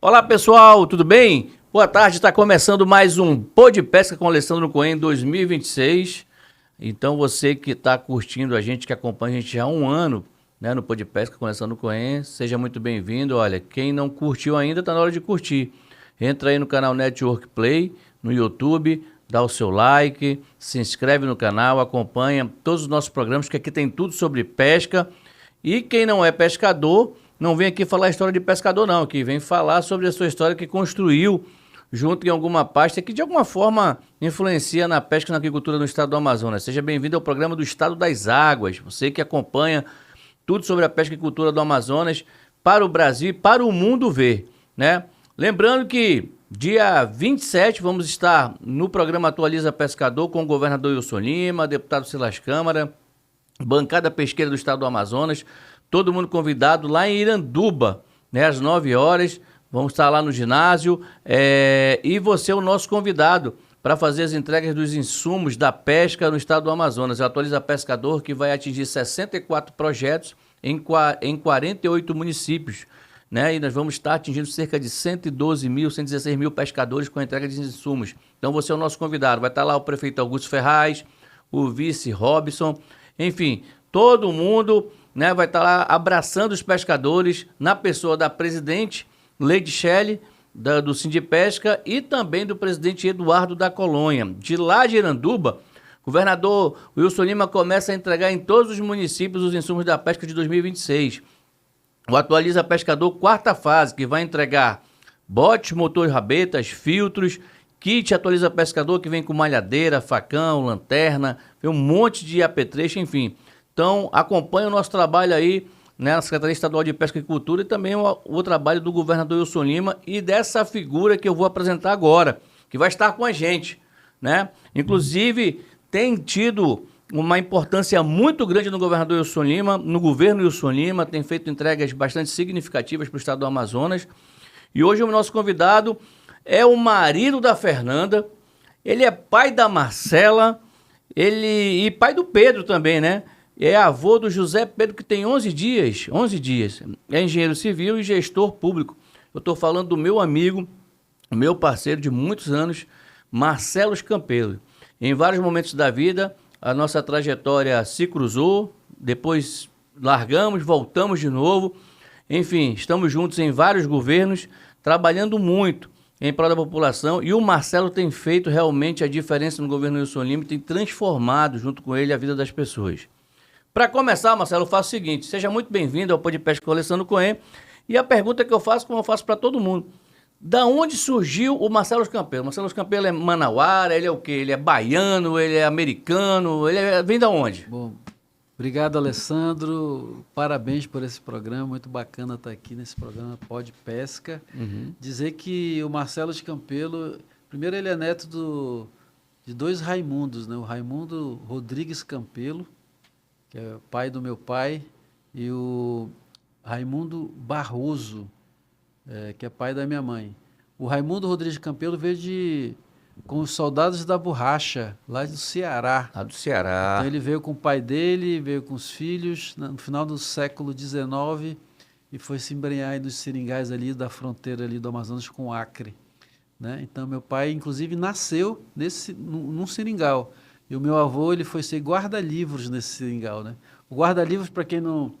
Olá pessoal, tudo bem? Boa tarde, está começando mais um Pô de Pesca com Alessandro Cohen 2026. Então você que está curtindo a gente, que acompanha a gente já há um ano, né, no Pô de Pesca com Alessandro Cohen, seja muito bem-vindo. Olha, quem não curtiu ainda, está na hora de curtir. Entra aí no canal Network Play, no YouTube, dá o seu like, se inscreve no canal, acompanha todos os nossos programas, que aqui tem tudo sobre pesca. E quem não é pescador, não vem aqui falar a história de pescador não, que vem falar sobre a sua história que construiu junto em alguma pasta que de alguma forma influencia na pesca e na agricultura no estado do Amazonas. Seja bem-vindo ao programa do Estado das Águas, você que acompanha tudo sobre a pesca e cultura do Amazonas para o Brasil e para o mundo ver, né? Lembrando que dia 27 vamos estar no programa Atualiza Pescador com o governador Wilson Lima, deputado Silas Câmara, bancada pesqueira do estado do Amazonas, todo mundo convidado lá em Iranduba, né, às 9 horas, vamos estar lá no ginásio, e você é o nosso convidado para fazer as entregas dos insumos da pesca no estado do Amazonas. Atualiza Pescador, que vai atingir 64 projetos em 48 municípios, né, e nós vamos estar atingindo cerca de 112 mil, 116 mil pescadores com a entrega de insumos. Então você é o nosso convidado, vai estar lá o prefeito Augusto Ferraz, o vice Robson, enfim, todo mundo, né, vai estar lá abraçando os pescadores na pessoa da presidente Leide Shelley, do Sindipesca, e também do presidente Eduardo da Colônia. De lá de Iranduba, o governador Wilson Lima começa a entregar em todos os municípios os insumos da pesca de 2026. O Atualiza Pescador, quarta fase, que vai entregar botes, motores, rabetas, filtros, kit Atualiza Pescador, que vem com malhadeira, facão, lanterna, vem um monte de apetrecho, enfim. Então, acompanhe o nosso trabalho aí, né, na Secretaria Estadual de Pesca e Cultura e também o trabalho do governador Wilson Lima e dessa figura que eu vou apresentar agora, que vai estar com a gente, né? Inclusive, tem tido uma importância muito grande no governador Wilson Lima, no governo Wilson Lima, tem feito entregas bastante significativas para o estado do Amazonas. E hoje o nosso convidado é o marido da Fernanda, ele é pai da Marcela, e pai do Pedro também, né? É avô do José Pedro, que tem 11 dias, é engenheiro civil e gestor público. Eu estou falando do meu amigo, meu parceiro de muitos anos, Marcelo Campelo. Em vários momentos da vida, a nossa trajetória se cruzou, depois largamos, voltamos de novo. Enfim, estamos juntos em vários governos, trabalhando muito em prol da população, e o Marcelo tem feito realmente a diferença no governo Wilson Lima e tem transformado junto com ele a vida das pessoas. Para começar, Marcelo, eu faço o seguinte: seja muito bem-vindo ao Pô de Pesca com Alessandro Cohen, e a pergunta que eu faço, como eu faço para todo mundo: da onde surgiu o Marcelo Campelo? O Marcelo Campelo é manauara, ele é o quê? Ele é baiano, ele é americano, vem da onde? Bom, obrigado, Alessandro. Parabéns por esse programa, muito bacana estar aqui nesse programa Pó de Pesca. Dizer que o Marcelo Campelo, primeiro ele é neto de dois Raimundos, né? O Raimundo Rodrigues Campelo, que é o pai do meu pai, e o Raimundo Barroso, que é pai da minha mãe. O Raimundo Rodrigues Campelo veio com os soldados da borracha, lá do Ceará. Lá do Ceará. Então ele veio com o pai dele, veio com os filhos, no final do século XIX, e foi se embrenhar aí nos seringais ali da fronteira ali do Amazonas com o Acre, né? Então meu pai, inclusive, nasceu num seringal. E o meu avô, ele foi ser guarda-livros nesse seringal, né? O guarda-livros, para quem não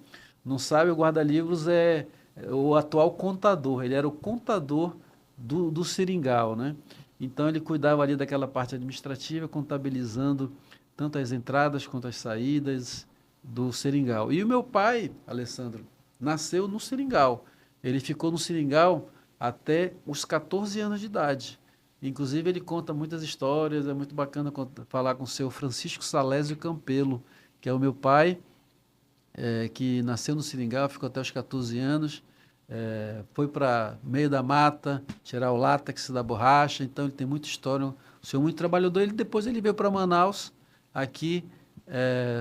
sabe, o guarda-livros é o atual contador. Ele era o contador do seringal, né? Então ele cuidava ali daquela parte administrativa, contabilizando tanto as entradas quanto as saídas do seringal. E o meu pai, Alessandro, nasceu no seringal. Ele ficou no seringal até os 14 anos de idade. Inclusive ele conta muitas histórias, é muito bacana falar com o seu Francisco Salésio Campelo, que é o meu pai, que nasceu no seringal, ficou até os 14 anos, foi para meio da mata, tirar o látex da borracha, então ele tem muita história, o senhor muito trabalhador. Depois ele veio para Manaus, aqui,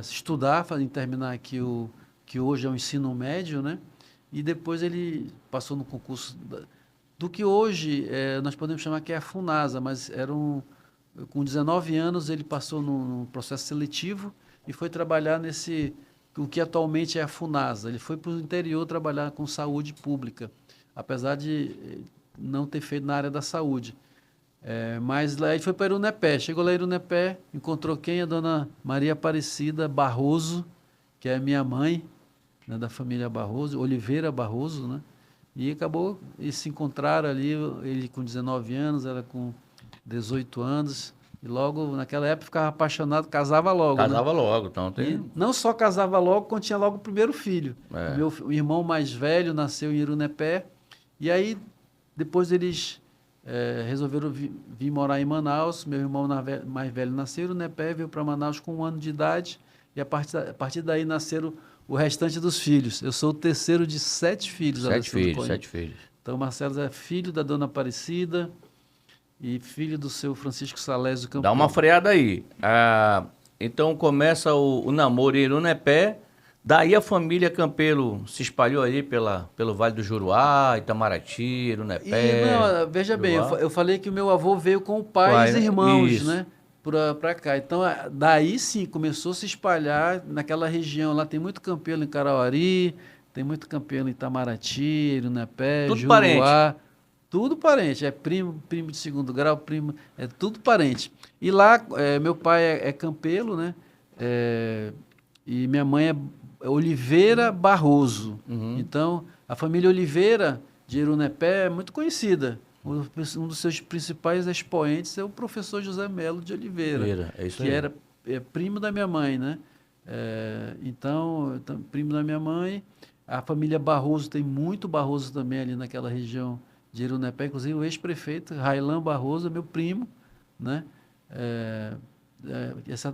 estudar, terminar aqui que hoje é o ensino médio, né? E depois ele passou no concurso do que hoje nós podemos chamar que é a FUNASA, mas com 19 anos ele passou num processo seletivo e foi trabalhar o que atualmente é a FUNASA. Ele foi para o interior trabalhar com saúde pública, apesar de não ter feito na área da saúde. Mas lá ele foi para Irunepé. Chegou lá em Irunepé, encontrou quem? A dona Maria Aparecida Barroso, que é minha mãe, né, da família Barroso, Oliveira Barroso, né? E acabou, eles se encontraram ali, ele com 19 anos, ela com 18 anos. E logo, naquela época, ficava apaixonado, casava logo, né? Casava logo, então tem... E não só casava logo, quando tinha logo o primeiro filho. É. O irmão mais velho nasceu em Irunepé. E aí, depois eles resolveram vir morar em Manaus. Meu irmão mais velho nasceu em Irunepé, veio para Manaus com 1 ano de idade. E a partir daí nasceram o restante dos filhos. Eu sou o terceiro de 7 filhos. 7 filhos, 7 filhos. Então, Marcelo é filho da dona Aparecida e filho do seu Francisco Salésio Campelo. Dá uma freada aí. Então começa o namoro em Irunepé, daí a família Campelo se espalhou ali pelo Vale do Juruá, Itamaraty, Irunepé. Veja bem, eu falei que o meu avô veio com o pai e os irmãos, isso, né? Para cá. Então, daí sim, começou a se espalhar naquela região. Lá tem muito Campelo em Carauari, tem muito Campelo em Itamaraty, Irunepé, tudo Juruá. Parente. Tudo parente, primo de segundo grau, primo, é tudo parente. E lá, meu pai é Campelo, né? E minha mãe é Oliveira Barroso. Uhum. Então, a família Oliveira de Irunepé é muito conhecida. Um dos seus principais expoentes é o professor José Melo de Oliveira, É isso que aí. era primo da minha mãe, né? Então, primo da minha mãe. A família Barroso, tem muito Barroso também ali naquela região de Irunepé, inclusive o ex-prefeito Railan Barroso é meu primo, né?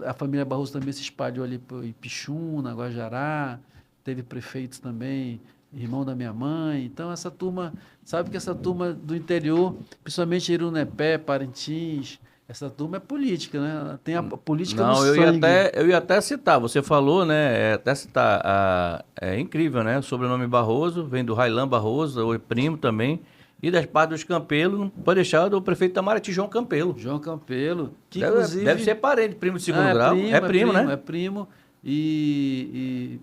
A família Barroso também se espalhou ali em Pixuna, Guajará, teve prefeitos também, irmão da minha mãe. Então essa turma, sabe que essa turma do interior, principalmente Irunepé, Parintins, essa turma é política, né? Tem a política no sangue. Eu ia até citar, você falou, né? Até citar, é incrível, né? O sobrenome Barroso vem do Railan Barroso, o primo também. E das partes dos Campelo, não pode deixar do prefeito Itamaraty, João Campelo. João Campelo, que inclusive... Deve ser parente, primo de segundo grau. É primo, né? É primo. E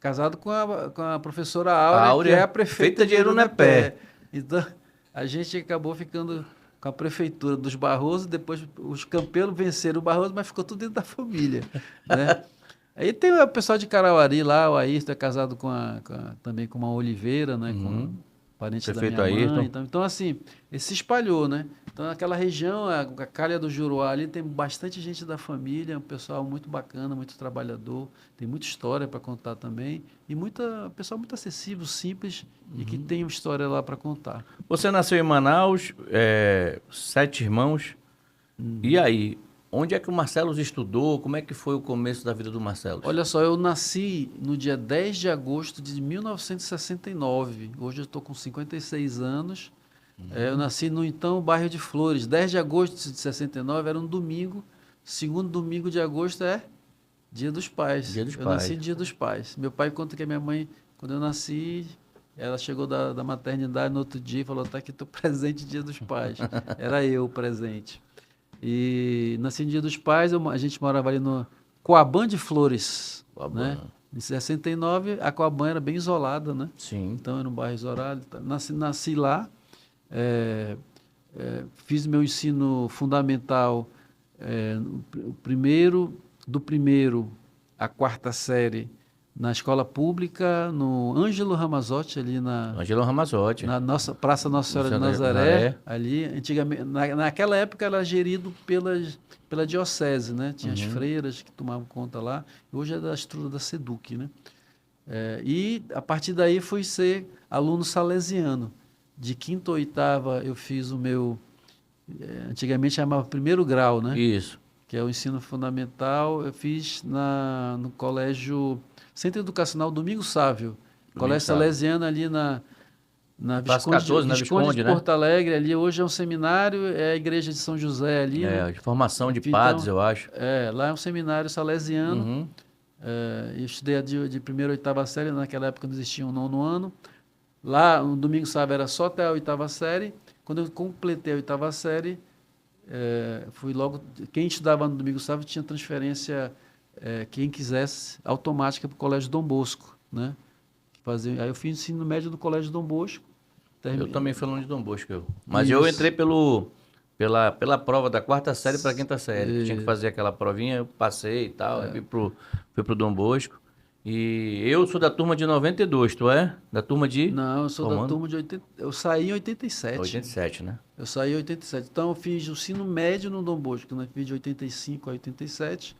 casado com a professora Áurea, que é a prefeita de Irunepé. Então, a gente acabou ficando com a prefeitura dos Barroso, depois os Campelo venceram o Barroso, mas ficou tudo dentro da família, né? Aí tem o pessoal de Carauari lá, o Ayrton é casado também com uma Oliveira, né? Uhum. Parente Prefeito da minha mãe. Ayrton. Então, assim, ele se espalhou, né? Então, naquela região, a Calha do Juruá ali, tem bastante gente da família, um pessoal muito bacana, muito trabalhador, tem muita história para contar também, e pessoal muito acessível, simples, e que tem uma história lá para contar. Você nasceu em Manaus, 7 irmãos, e aí? Onde é que o Marcelo estudou? Como é que foi o começo da vida do Marcelo? Olha só, eu nasci no dia 10 de agosto de 1969. Hoje eu estou com 56 anos. Eu nasci no então bairro de Flores. 10 de agosto de 69 era um domingo. Segundo domingo de agosto é Dia dos Pais. Eu nasci Dia dos Pais. Meu pai conta que a minha mãe, quando eu nasci, ela chegou da maternidade no outro dia e falou: tá aqui teu presente Dia dos Pais. Era eu o presente. E nasci no Dia dos Pais, a gente morava ali no Coabã de Flores, né? Em 69, a Coabã era bem isolada, né? Sim. Então era um bairro isolado. Nasci lá, fiz meu ensino fundamental, do primeiro à 4ª série na escola pública, no Ângelo Ramazotti, ali na nossa Praça Nossa Senhora de Nazaré, ali, antigamente, naquela época era gerido pela diocese, né? Tinha as freiras que tomavam conta lá, hoje é da estrutura da SEDUC, né? E a partir daí fui ser aluno salesiano. De 5ª ou 8ª eu fiz o meu, antigamente chamava primeiro grau, né? Isso. Que é o ensino fundamental, eu fiz no colégio Centro Educacional Domingos Sávio, colégio salesiano ali na Visconde de Porto Alegre, ali hoje é um seminário, é a igreja de São José ali. De formação de padres, eu acho. Lá é um seminário salesiano. Eu estudei de 1ª a 8ª série, naquela época não existia um 9º ano. Lá, no Domingos Sávio era só até a 8ª série. Quando eu completei a 8ª série, fui logo... Quem estudava no Domingos Sávio tinha transferência, quem quisesse, automática para o Colégio Dom Bosco, né? Aí eu fiz ensino médio no Colégio Dom Bosco, Eu também fui aluno de Dom Bosco. Mas eu entrei pela prova da 4ª série para a 5ª série. Tinha que fazer aquela provinha, eu passei e tal, aí fui pro Dom Bosco. E eu sou da turma de 92, tu é? Da turma de... Não, eu sou da Comando? turma de 80. Eu saí em 87. 87, né? Eu saí em 87. Então eu fiz o ensino médio no Dom Bosco, né? Fiz de 85 a 87.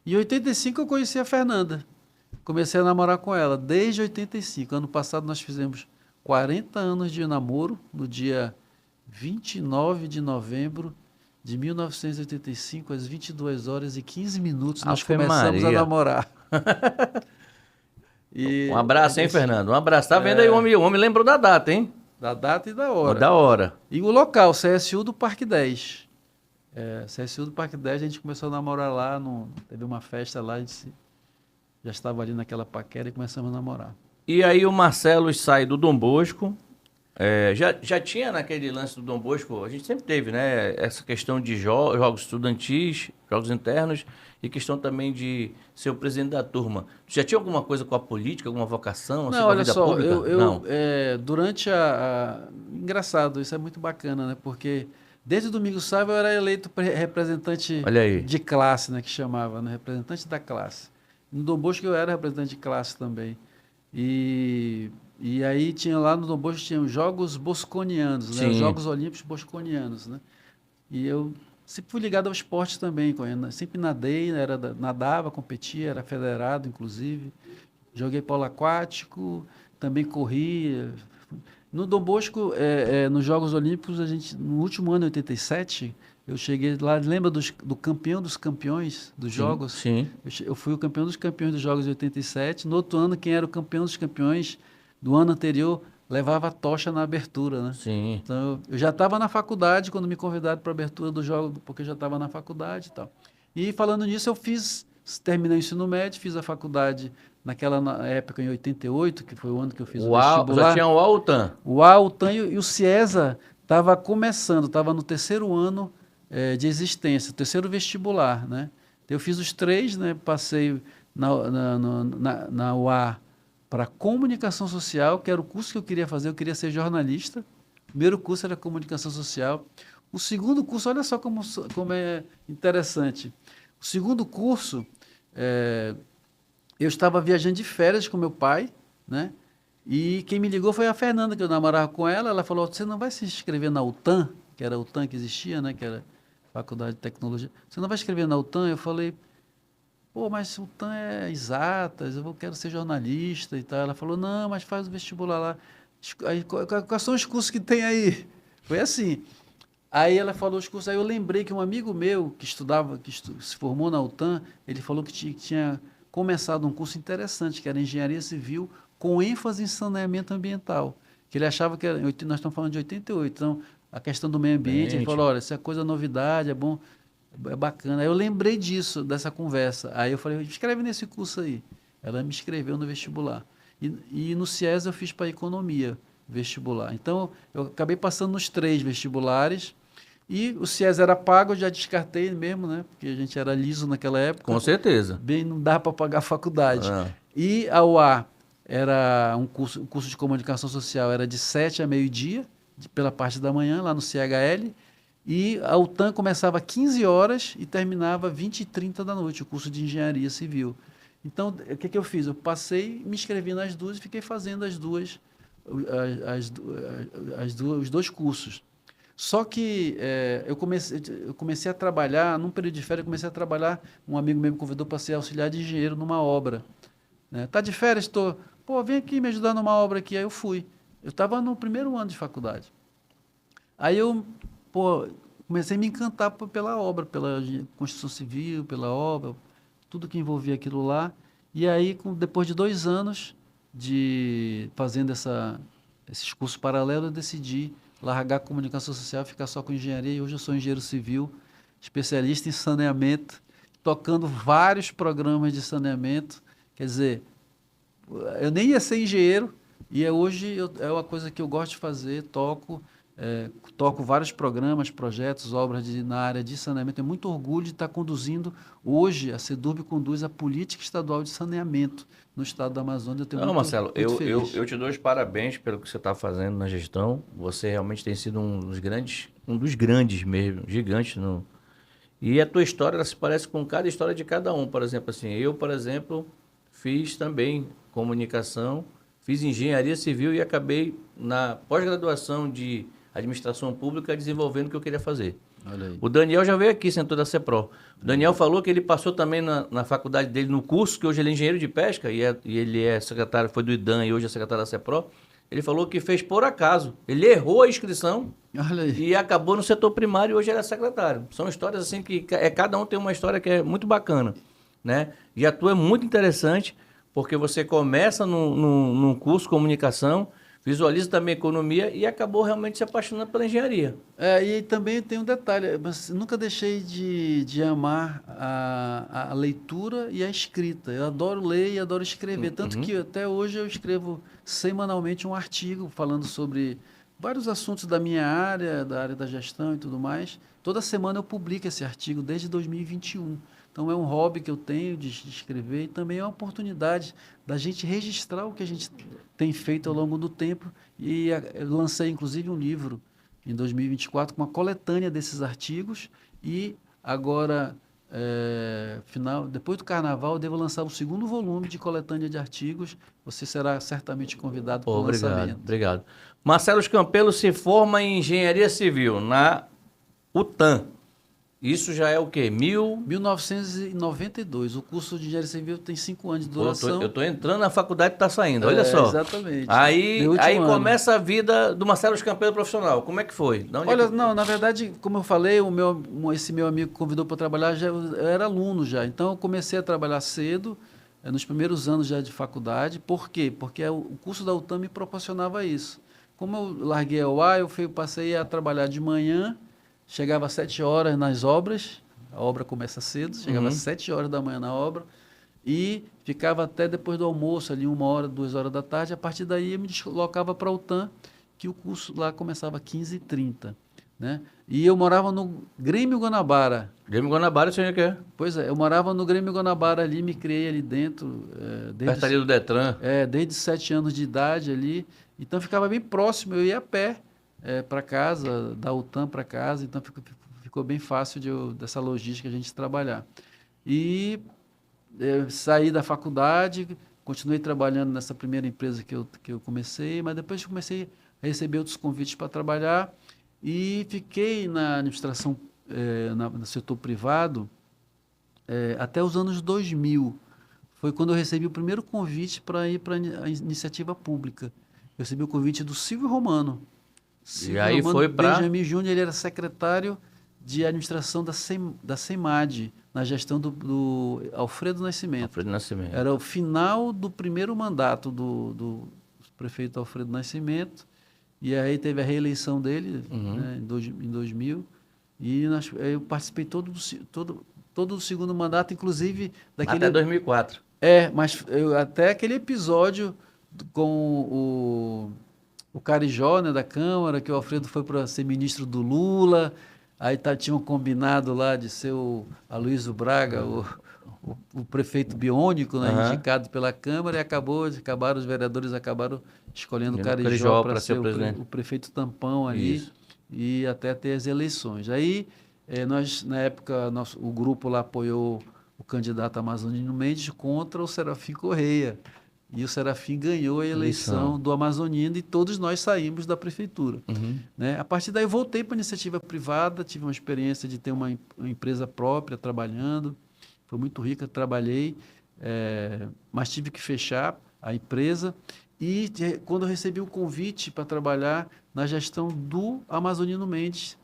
E em 85 eu conheci a Fernanda. Comecei a namorar com ela desde 85. Ano passado nós fizemos 40 anos de namoro, no dia 29 de novembro de 1985, às 22 horas e 15 minutos, nós Ave começamos a Maria. namorar. E Um abraço, hein, Fernando? Um abraço. Tá vendo aí, o homem lembrou da data, hein? da data e da hora. Da hora. E o local, CSU do Parque 10. CSU do Parque 10, a gente começou a namorar lá, teve uma festa lá, já estava ali naquela paquera e começamos a namorar. E aí o Marcelo sai do Dom Bosco. Já tinha naquele lance do Dom Bosco, a gente sempre teve, né? Essa questão de jogos estudantis, jogos internos, e questão também de ser o presidente da turma. Já tinha alguma coisa com a política, alguma vocação, assim, Não, com a olha vida só, pública? Não. durante Engraçado, isso é muito bacana, né? Porque desde o Domingo Sávio eu era eleito representante Olha aí. de classe, né? Que chamava, né? Representante da classe. No Dom Bosco eu era representante de classe também. E aí tinha lá no Dom Bosco tinha os Jogos Bosconianos, né? Os Sim. Jogos Olímpicos Bosconianos, né? E eu sempre fui ligado ao esporte também, sempre nadei, nadava, competia, era federado, inclusive. Joguei polo aquático, também corri. No Dom Bosco, nos Jogos Olímpicos, no último ano, em 87, eu cheguei lá, lembra do campeão dos campeões dos Jogos? Sim. Eu fui o campeão dos campeões dos Jogos de 87. No outro ano, quem era o campeão dos campeões do ano anterior levava a tocha na abertura, né? Sim. Então, eu já estava na faculdade quando me convidaram para a abertura do jogo, porque eu já estava na faculdade e tal. E falando nisso, terminei o ensino médio, fiz a faculdade naquela época, em 88, que foi o ano que eu fiz o vestibular. Já tinha o UAU-TAN. O UAU, o TAN e o CIESA estava começando, estava no 3º ano de existência, 3º vestibular, né? Eu fiz os 3, né? Passei na UA para comunicação social, que era o curso que eu queria fazer, eu queria ser jornalista. O primeiro curso era comunicação social. O segundo curso, olha só como é interessante. O segundo curso, eu estava viajando de férias com meu pai, né? E quem me ligou foi a Fernanda, que eu namorava com ela. Ela falou: você não vai se inscrever na UTAN, que era a UTAN que existia, né? Que era Faculdade de Tecnologia. Você não vai se inscrever na UTAN? Eu falei: pô, mas UTAN é exatas, quero ser jornalista e tal. Ela falou: não, mas faz o vestibular lá. Aí, quais são os cursos que tem aí? Foi assim. Aí ela falou os cursos, aí eu lembrei que um amigo meu que se formou na UTAN, ele falou que tinha começado um curso interessante, que era Engenharia Civil, com ênfase em saneamento ambiental. Que ele achava que nós estamos falando de 88, então a questão do meio ambiente, ele falou: olha, isso é coisa novidade, é bom, é bacana. Aí eu lembrei dessa conversa. Aí eu falei: escreve nesse curso aí. Ela me inscreveu no vestibular. E no CIES eu fiz para economia vestibular. Então eu acabei passando nos 3 vestibulares. E o CIES era pago, eu já descartei mesmo, né? Porque a gente era liso naquela época. Com certeza. Bem, não dá para pagar a faculdade. E a UA era o curso de comunicação social era de 7 a meio-dia, pela parte da manhã, lá no CHL. E a UTAN começava às 15 horas e terminava às 20h30 da noite, o curso de engenharia civil. Então, o que eu fiz? Eu me inscrevi nas duas e fiquei fazendo os 2 cursos. Só que eu comecei a trabalhar, num período de férias, um amigo meu me convidou para ser auxiliar de engenheiro numa obra. Né? Tá de férias? Estou. Pô, vem aqui me ajudar numa obra aqui. Aí eu fui. Eu estava no primeiro ano de faculdade. Aí eu comecei a me encantar pela obra, pela construção civil, pela obra, tudo que envolvia aquilo lá. E aí, depois de 2 anos de fazendo esses cursos paralelos, eu decidi largar a comunicação social, ficar só com engenharia, e hoje eu sou engenheiro civil, especialista em saneamento, tocando vários programas de saneamento. Quer dizer, eu nem ia ser engenheiro, e hoje é uma coisa que eu gosto de fazer, toco, toco vários programas, projetos, obras na área de saneamento. Tenho muito orgulho de estar conduzindo. Hoje, a SEDURB conduz a política estadual de saneamento no estado da Amazônia. Eu tenho Não, muito, Marcelo, muito feliz. eu te dou os parabéns pelo que você está fazendo na gestão. Você realmente tem sido um dos grandes mesmo, gigantes. No... E a tua história, ela se parece com cada história de cada um. Por exemplo, assim, eu, por exemplo, fiz também comunicação, fiz engenharia civil e acabei na pós-graduação de administração pública desenvolvendo o que eu queria fazer. Olha aí. O Daniel já veio aqui, sentou da CEPRO. O Daniel falou que ele passou também na faculdade dele, no curso, que hoje ele é engenheiro de pesca, e ele é secretário, foi do IDAM e hoje é secretário da CEPRO. Ele falou que fez por acaso. Ele errou a inscrição Olha aí. e acabou no setor primário e hoje ele é secretário. São histórias assim que cada um tem uma história que é muito bacana, né? E a tua é muito interessante, porque você começa num curso de comunicação, visualiza também economia e acabou realmente se apaixonando pela engenharia. E também tem um detalhe, mas nunca deixei de amar a leitura e a escrita. Eu adoro ler e adoro escrever, tanto que até hoje eu escrevo semanalmente um artigo falando sobre vários assuntos da minha área, da área da gestão e tudo mais. Toda semana eu publico esse artigo desde 2021. Então é um hobby que eu tenho de escrever e também é uma oportunidade da gente registrar o que a gente tem feito ao longo do tempo. E eu lancei inclusive um livro em 2024 com uma coletânea desses artigos e agora, depois do Carnaval, eu devo lançar o segundo volume de coletânea de artigos. Você será certamente convidado para o lançamento. Obrigado. Marcelo Campelo se forma em Engenharia Civil na UTAM. Isso já é o quê? 1992. O curso de Engenharia Civil tem 5 anos de duração. Eu estou entrando na faculdade e está saindo, olha só. Exatamente. Aí começa a vida do Marcelo Campelo profissional. Como é que foi? Não, na verdade, como eu falei, esse meu amigo convidou para trabalhar, eu era aluno já. Então, eu comecei a trabalhar cedo, nos primeiros anos já de faculdade. Por quê? Porque o curso da UTAM me proporcionava isso. Como eu larguei a UA, passei a trabalhar de manhã. Chegava às 7 horas nas obras, a obra começa cedo, chegava às 7 horas da manhã na obra e ficava até depois do almoço, ali 1 hora, 2 horas da tarde. A partir daí eu me deslocava para a UTAM, que o curso lá começava às 15h30. Né? E eu morava no Grêmio Guanabara. Grêmio Guanabara, você já quer? Pois é, eu morava no Grêmio Guanabara ali, me criei ali dentro. Perto ali do Detran. Desde 7 anos de idade ali, então ficava bem próximo, eu ia a pé. Para casa, da UTAM para casa, então ficou bem fácil dessa logística a gente trabalhar. E saí da faculdade, continuei trabalhando nessa primeira empresa que eu comecei, mas depois comecei a receber outros convites para trabalhar e fiquei na administração, no setor privado, até os anos 2000. Foi quando eu recebi o primeiro convite para ir para a iniciativa pública. Eu recebi o convite do Silvio Romano. E aí foi para... Benjamin Júnior, ele era secretário de administração da CEMAD, na gestão do Alfredo Nascimento. Alfredo Nascimento. Era o final do primeiro mandato do prefeito Alfredo Nascimento, e aí teve a reeleição dele, né, em 2000, e eu participei todo o segundo mandato, inclusive... Até 2004. Mas até aquele episódio com o Carijó, né, da Câmara, que o Alfredo foi para ser ministro do Lula, aí tinham combinado lá de ser o Aloysio Braga, o prefeito biônico, né, indicado pela Câmara, e os vereadores acabaram escolhendo o Carijó para ser o prefeito tampão ali. Isso. E até ter as eleições. Aí, nós, na época, o grupo lá apoiou o candidato Amazonino Mendes contra o Serafim Correia. E o Serafim ganhou a eleição do Amazonino e todos nós saímos da prefeitura. Né? A partir daí eu voltei para a iniciativa privada, tive uma experiência de ter uma empresa própria trabalhando, foi muito rica, trabalhei, mas tive que fechar a empresa. E quando eu recebi o convite para trabalhar na gestão do Amazonino Mendes,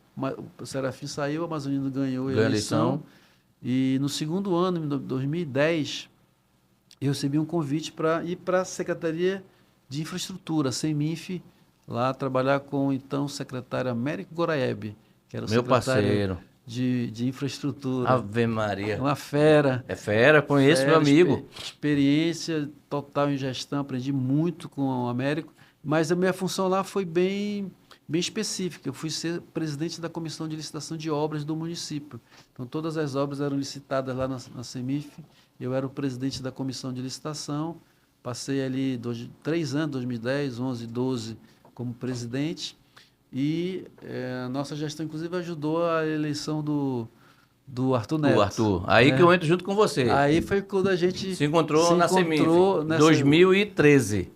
o Serafim saiu, o Amazonino ganhou a eleição. E no segundo ano, em 2010... eu recebi um convite para ir para a Secretaria de Infraestrutura, CEMINF, lá trabalhar com então o secretário Américo Goraeb, que era o meu secretário parceiro de Infraestrutura. Ave Maria. Uma fera. É fera, conheço meu amigo. Experiência total em gestão, aprendi muito com o Américo, mas a minha função lá foi bem bem específica. Eu fui ser presidente da comissão de licitação de obras do município. Então, todas as obras eram licitadas lá na CEMIF. Eu era o presidente da comissão de licitação. Passei ali 3 anos, 2010, 11, 12, como presidente. E a nossa gestão, inclusive, ajudou a eleição do Arthur Neto. O Arthur. Aí que eu entro junto com você. Aí foi quando a gente Se encontrou na CEMIF. nessa 2013.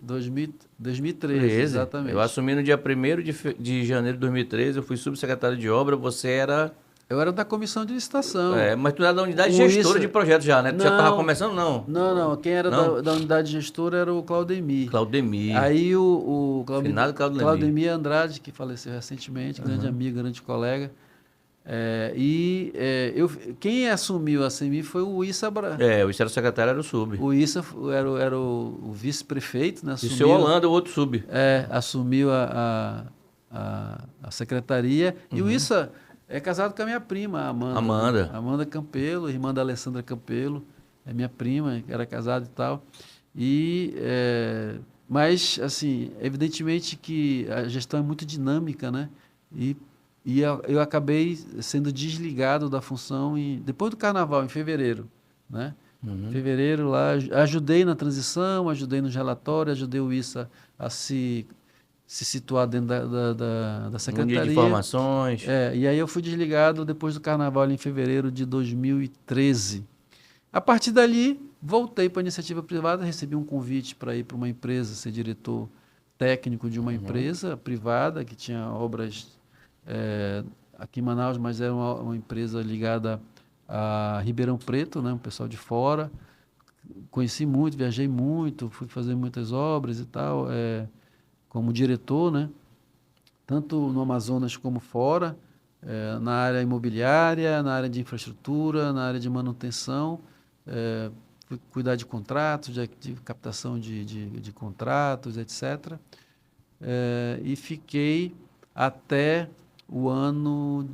2013, exatamente. Eu assumi no dia 1º de janeiro de 2013, eu fui subsecretário de obra, você era... Eu era da comissão de licitação. Mas tu era da unidade gestora de projetos já, né? Tu já estava começando, não? Não. Quem era da unidade gestora era o Claudemir. Aí o Claudemir Andrade, que faleceu recentemente, grande amigo, grande colega. Quem assumiu a CEMIF foi o Issa o Issa era o secretário, era o sub. O Issa era o vice-prefeito, né? E o seu Holanda, o outro sub. Assumiu a secretaria. E o Issa é casado com a minha prima, a Amanda. Amanda Campelo, irmã da Alessandra Campelo. É minha prima, era casada e tal. Mas, assim, evidentemente que a gestão é muito dinâmica, né? E eu acabei sendo desligado da função depois do Carnaval, em fevereiro, né? Em fevereiro lá, ajudei na transição, ajudei nos relatórios, ajudei o Issa a se situar dentro da secretaria. Um dia de informações. E aí eu fui desligado depois do Carnaval, em fevereiro de 2013. A partir dali, voltei para a iniciativa privada, recebi um convite para ir para uma empresa, ser diretor técnico de uma empresa privada que tinha obras aqui em Manaus, mas era uma empresa ligada a Ribeirão Preto, né, um pessoal de fora. Conheci muito, viajei muito, fui fazer muitas obras e tal, como diretor, né, tanto no Amazonas como fora, na área imobiliária, na área de infraestrutura, na área de manutenção. Fui cuidar de contratos, de captação de contratos, etc. E fiquei até o ano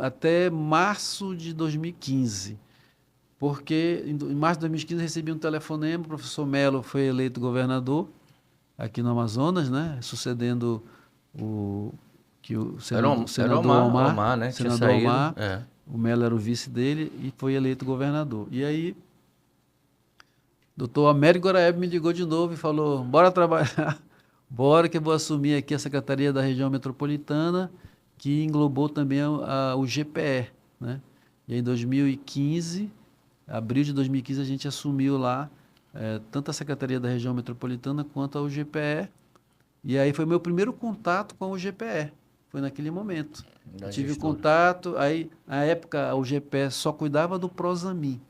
até março de 2015, porque em março de 2015 recebi um telefonema, o professor Melo foi eleito governador aqui no Amazonas, né, sucedendo o senador Omar, né, senador Omar. O Melo era o vice dele e foi eleito governador. E aí, doutor Américo Goraeb me ligou de novo e falou, bora trabalhar, bora que eu vou assumir aqui a Secretaria da Região Metropolitana, que englobou também o GPE, né? E aí, em 2015, abril de 2015, a gente assumiu lá tanto a Secretaria da Região Metropolitana quanto a UGPE. E aí foi meu primeiro contato com a UGPE, foi naquele momento. Tive contato, aí na época a UGPE só cuidava do Prosamin.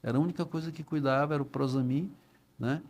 Era a única coisa que cuidava, era o Prosamin, né?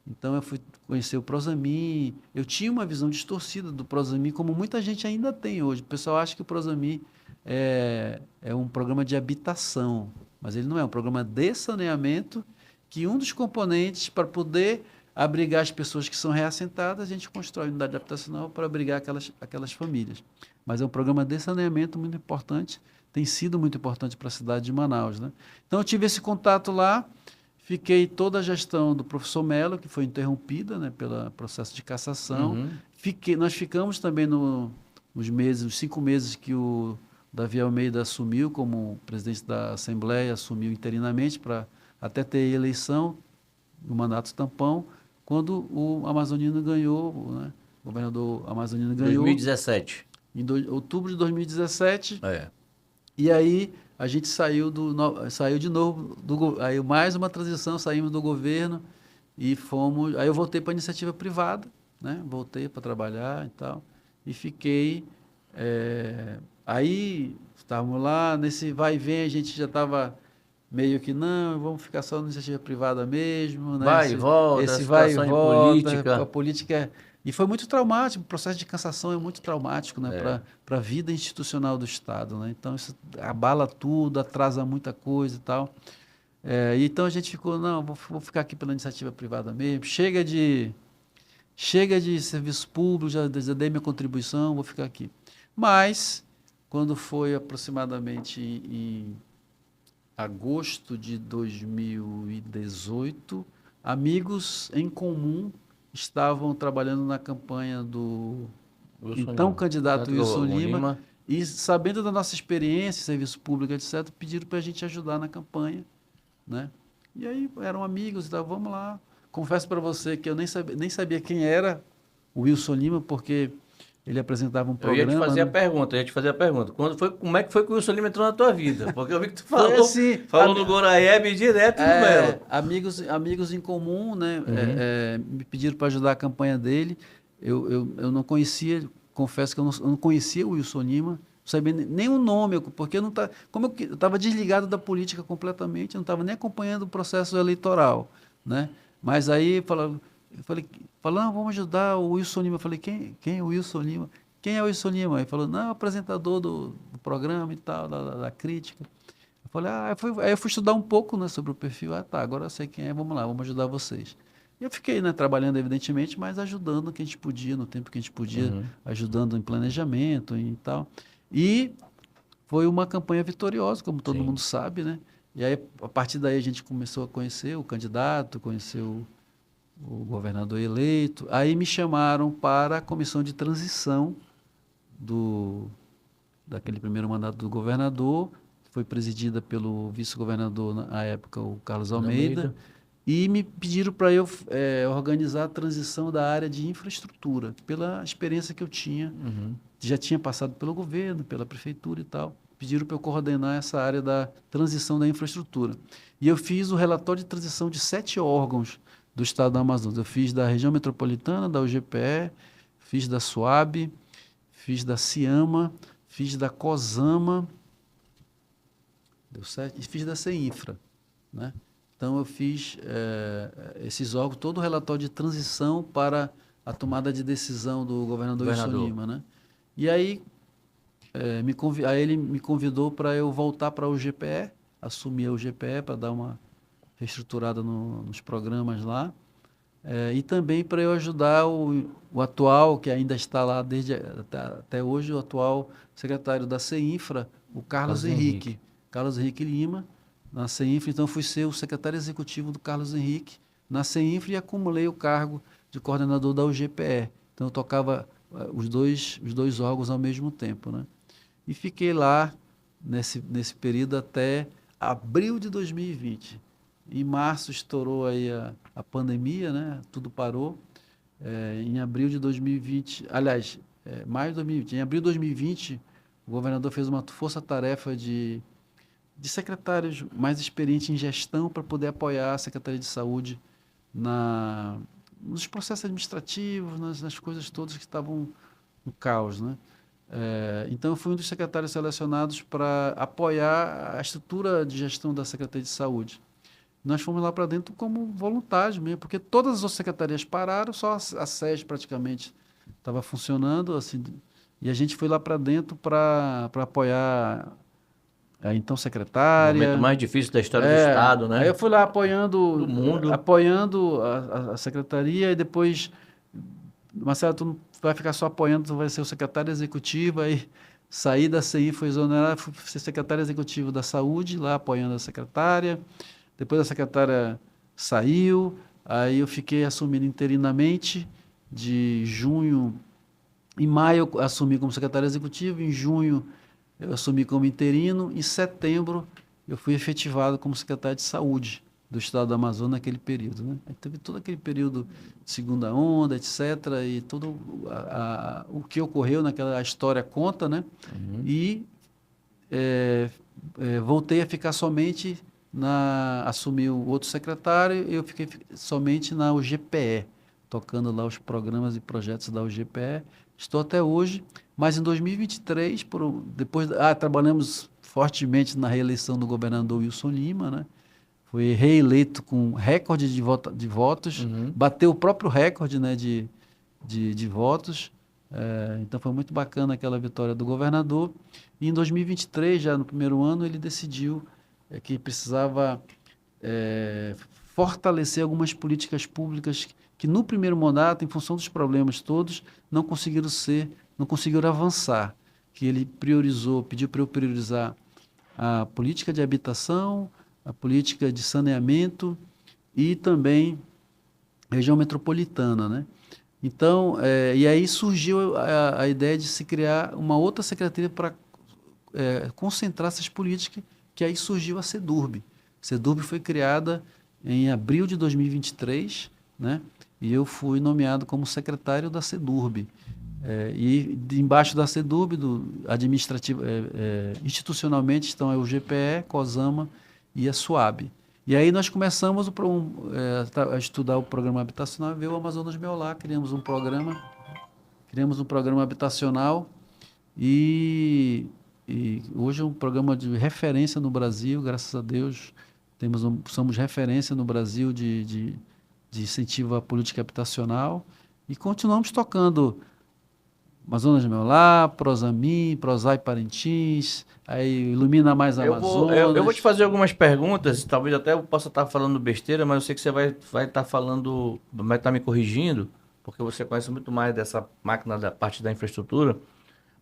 Então eu fui conhecer o Prosamin, eu tinha uma visão distorcida do Prosamin, como muita gente ainda tem hoje. O pessoal acha que o Prosamin é um programa de habitação, mas ele não é um programa de saneamento, que um dos componentes para poder abrigar as pessoas que são reassentadas, a gente constrói unidade habitacional para abrigar aquelas famílias. Mas é um programa de saneamento muito importante, tem sido muito importante para a cidade de Manaus, né? Então eu tive esse contato lá, fiquei toda a gestão do professor Melo, que foi interrompida, né, pelo processo de cassação. Nós ficamos também os 5 meses que o Davi Almeida assumiu como presidente da Assembleia, assumiu interinamente para até ter eleição, o mandato tampão, quando o Amazonino ganhou, né, o governador Amazonino ganhou. 2017. Em outubro de 2017. E aí a gente saiu de novo, aí mais uma transição, saímos do governo e fomos. Aí eu voltei para a iniciativa privada, né? Voltei para trabalhar e tal. E fiquei. Aí estávamos lá, nesse vai e vem, a gente já estava meio que, não, vamos ficar só na iniciativa privada mesmo. Né? Vai e volta, esse vai e volta, política. A política. E foi muito traumático, o processo de cassação é muito traumático, né, para a vida institucional do Estado. Né? Então, isso abala tudo, atrasa muita coisa e tal. Então, a gente ficou, não, vou ficar aqui pela iniciativa privada mesmo, chega de serviço público, já dei minha contribuição, vou ficar aqui. Mas, quando foi aproximadamente em agosto de 2018, amigos em comum estavam trabalhando na campanha do então o candidato Wilson Lima, e sabendo da nossa experiência, serviço público, etc., pediram para a gente ajudar na campanha, né? E aí eram amigos e tal, vamos lá. Confesso para você que eu nem sabia quem era o Wilson Lima, porque ele apresentava um programa. Eu ia te fazer a pergunta. Como é que foi que o Wilson Lima entrou na tua vida? Porque eu vi que tu falou, assim, falou no Goraeb direto no Melo. Amigos em comum, né? Me pediram para ajudar a campanha dele. Eu não conhecia, confesso que eu não conhecia o Wilson Lima, não sabia nem o nome, porque como eu estava desligado da política completamente, eu não estava nem acompanhando o processo eleitoral, né? Mas aí falou, vamos ajudar o Wilson Lima. Eu falei, quem é o Wilson Lima? Quem é o Wilson Lima? Ele falou, não, é o apresentador do programa e tal, da crítica. Eu falei, aí eu fui estudar um pouco, né, sobre o perfil. Tá, agora eu sei quem é, vamos lá, vamos ajudar vocês. E eu fiquei, né, trabalhando, evidentemente, mas ajudando o que a gente podia, no tempo que a gente podia, ajudando em planejamento e tal. E foi uma campanha vitoriosa, como todo mundo sabe, né? E aí, a partir daí, a gente começou a conhecer o candidato, conhecer o governador eleito. Aí me chamaram para a comissão de transição daquele primeiro mandato do governador, que foi presidida pelo vice-governador, na época, o Carlos Almeida. E me pediram para eu organizar a transição da área de infraestrutura, pela experiência que eu tinha. Já tinha passado pelo governo, pela prefeitura e tal. Pediram para eu coordenar essa área da transição da infraestrutura. E eu fiz o relatório de transição de 7 órgãos do estado do Amazonas. Eu fiz da região metropolitana, da UGPE, fiz da SUAB, fiz da CIAMA, fiz da COSAMA, deu certo? E fiz da CEINFRA, né? Então, eu fiz esses órgãos, todo o relatório de transição para a tomada de decisão do governador Wilson Lima, né? E aí, aí ele me convidou para eu voltar para a UGPE, assumir a UGPE para dar uma reestruturada nos programas lá, e também para eu ajudar o atual, que ainda está lá até hoje, o atual secretário da CEINFRA, o Carlos Henrique Lima, na CEINFRA. Então, fui ser o secretário executivo do Carlos Henrique na CEINFRA e acumulei o cargo de coordenador da UGPE. Então, eu tocava os dois órgãos ao mesmo tempo, né? E fiquei lá nesse período até abril de 2020. Em março estourou aí a pandemia, né? Tudo parou. Em abril de 2020, aliás, maio de 2020, em abril de 2020, o governador fez uma força-tarefa de secretários mais experientes em gestão para poder apoiar a Secretaria de Saúde nos processos administrativos, nas coisas todas que estavam no caos, né? Então, eu fui um dos secretários selecionados para apoiar a estrutura de gestão da Secretaria de Saúde. Nós fomos lá para dentro como voluntários mesmo, porque todas as outras secretarias pararam, só a SES praticamente estava funcionando, assim, e a gente foi lá para dentro para apoiar a então secretária. O momento mais difícil da história do Estado, né? Aí eu fui lá apoiando a secretaria, e depois, Marcelo, tu não vai ficar só apoiando, tu vai ser o secretário executivo. Aí saí da CI, fui exonerado, fui ser secretário executivo da Saúde, lá apoiando a secretária. Depois a secretária saiu, aí eu fiquei assumindo interinamente de junho. Em maio eu assumi como secretário executivo, em junho eu assumi como interino, em setembro eu fui efetivado como secretário de saúde do estado do Amazonas naquele período, né? Aí teve todo aquele período de segunda onda, etc., e todo o que ocorreu naquela história conta, né? E voltei a ficar somente assumi o outro secretário, eu fiquei somente na UGPE, tocando lá os programas e projetos da UGPE. Estou até hoje, mas em 2023, trabalhamos fortemente na reeleição do governador Wilson Lima, né? Foi reeleito com recorde de votos, bateu o próprio recorde, né, de votos. Então foi muito bacana aquela vitória do governador. E em 2023, já no primeiro ano, ele decidiu que precisava fortalecer algumas políticas públicas que no primeiro mandato, em função dos problemas todos, não conseguiram avançar. Que ele pediu para eu priorizar a política de habitação, a política de saneamento e também região metropolitana, né? Então, e aí surgiu a ideia de se criar uma outra secretaria para concentrar essas políticas, que aí surgiu a SEDURB. A SEDURB foi criada em abril de 2023, né? E eu fui nomeado como secretário da SEDURB. Embaixo da SEDURB, institucionalmente, estão o GPE, COSAMA e a SUAB. E aí nós começamos a estudar o programa habitacional e veio o Amazonas Meu Lar, criamos um programa habitacional e hoje é um programa de referência no Brasil, graças a Deus. Somos referência no Brasil de incentivo à política habitacional e continuamos tocando Amazonas Meu Lar, Prosamin, Prosai Parintins, aí Ilumina Mais Amazonas. Eu vou te fazer algumas perguntas, talvez até eu possa estar falando besteira, mas eu sei que você vai estar falando, vai estar me corrigindo, porque você conhece muito mais dessa máquina da parte da infraestrutura,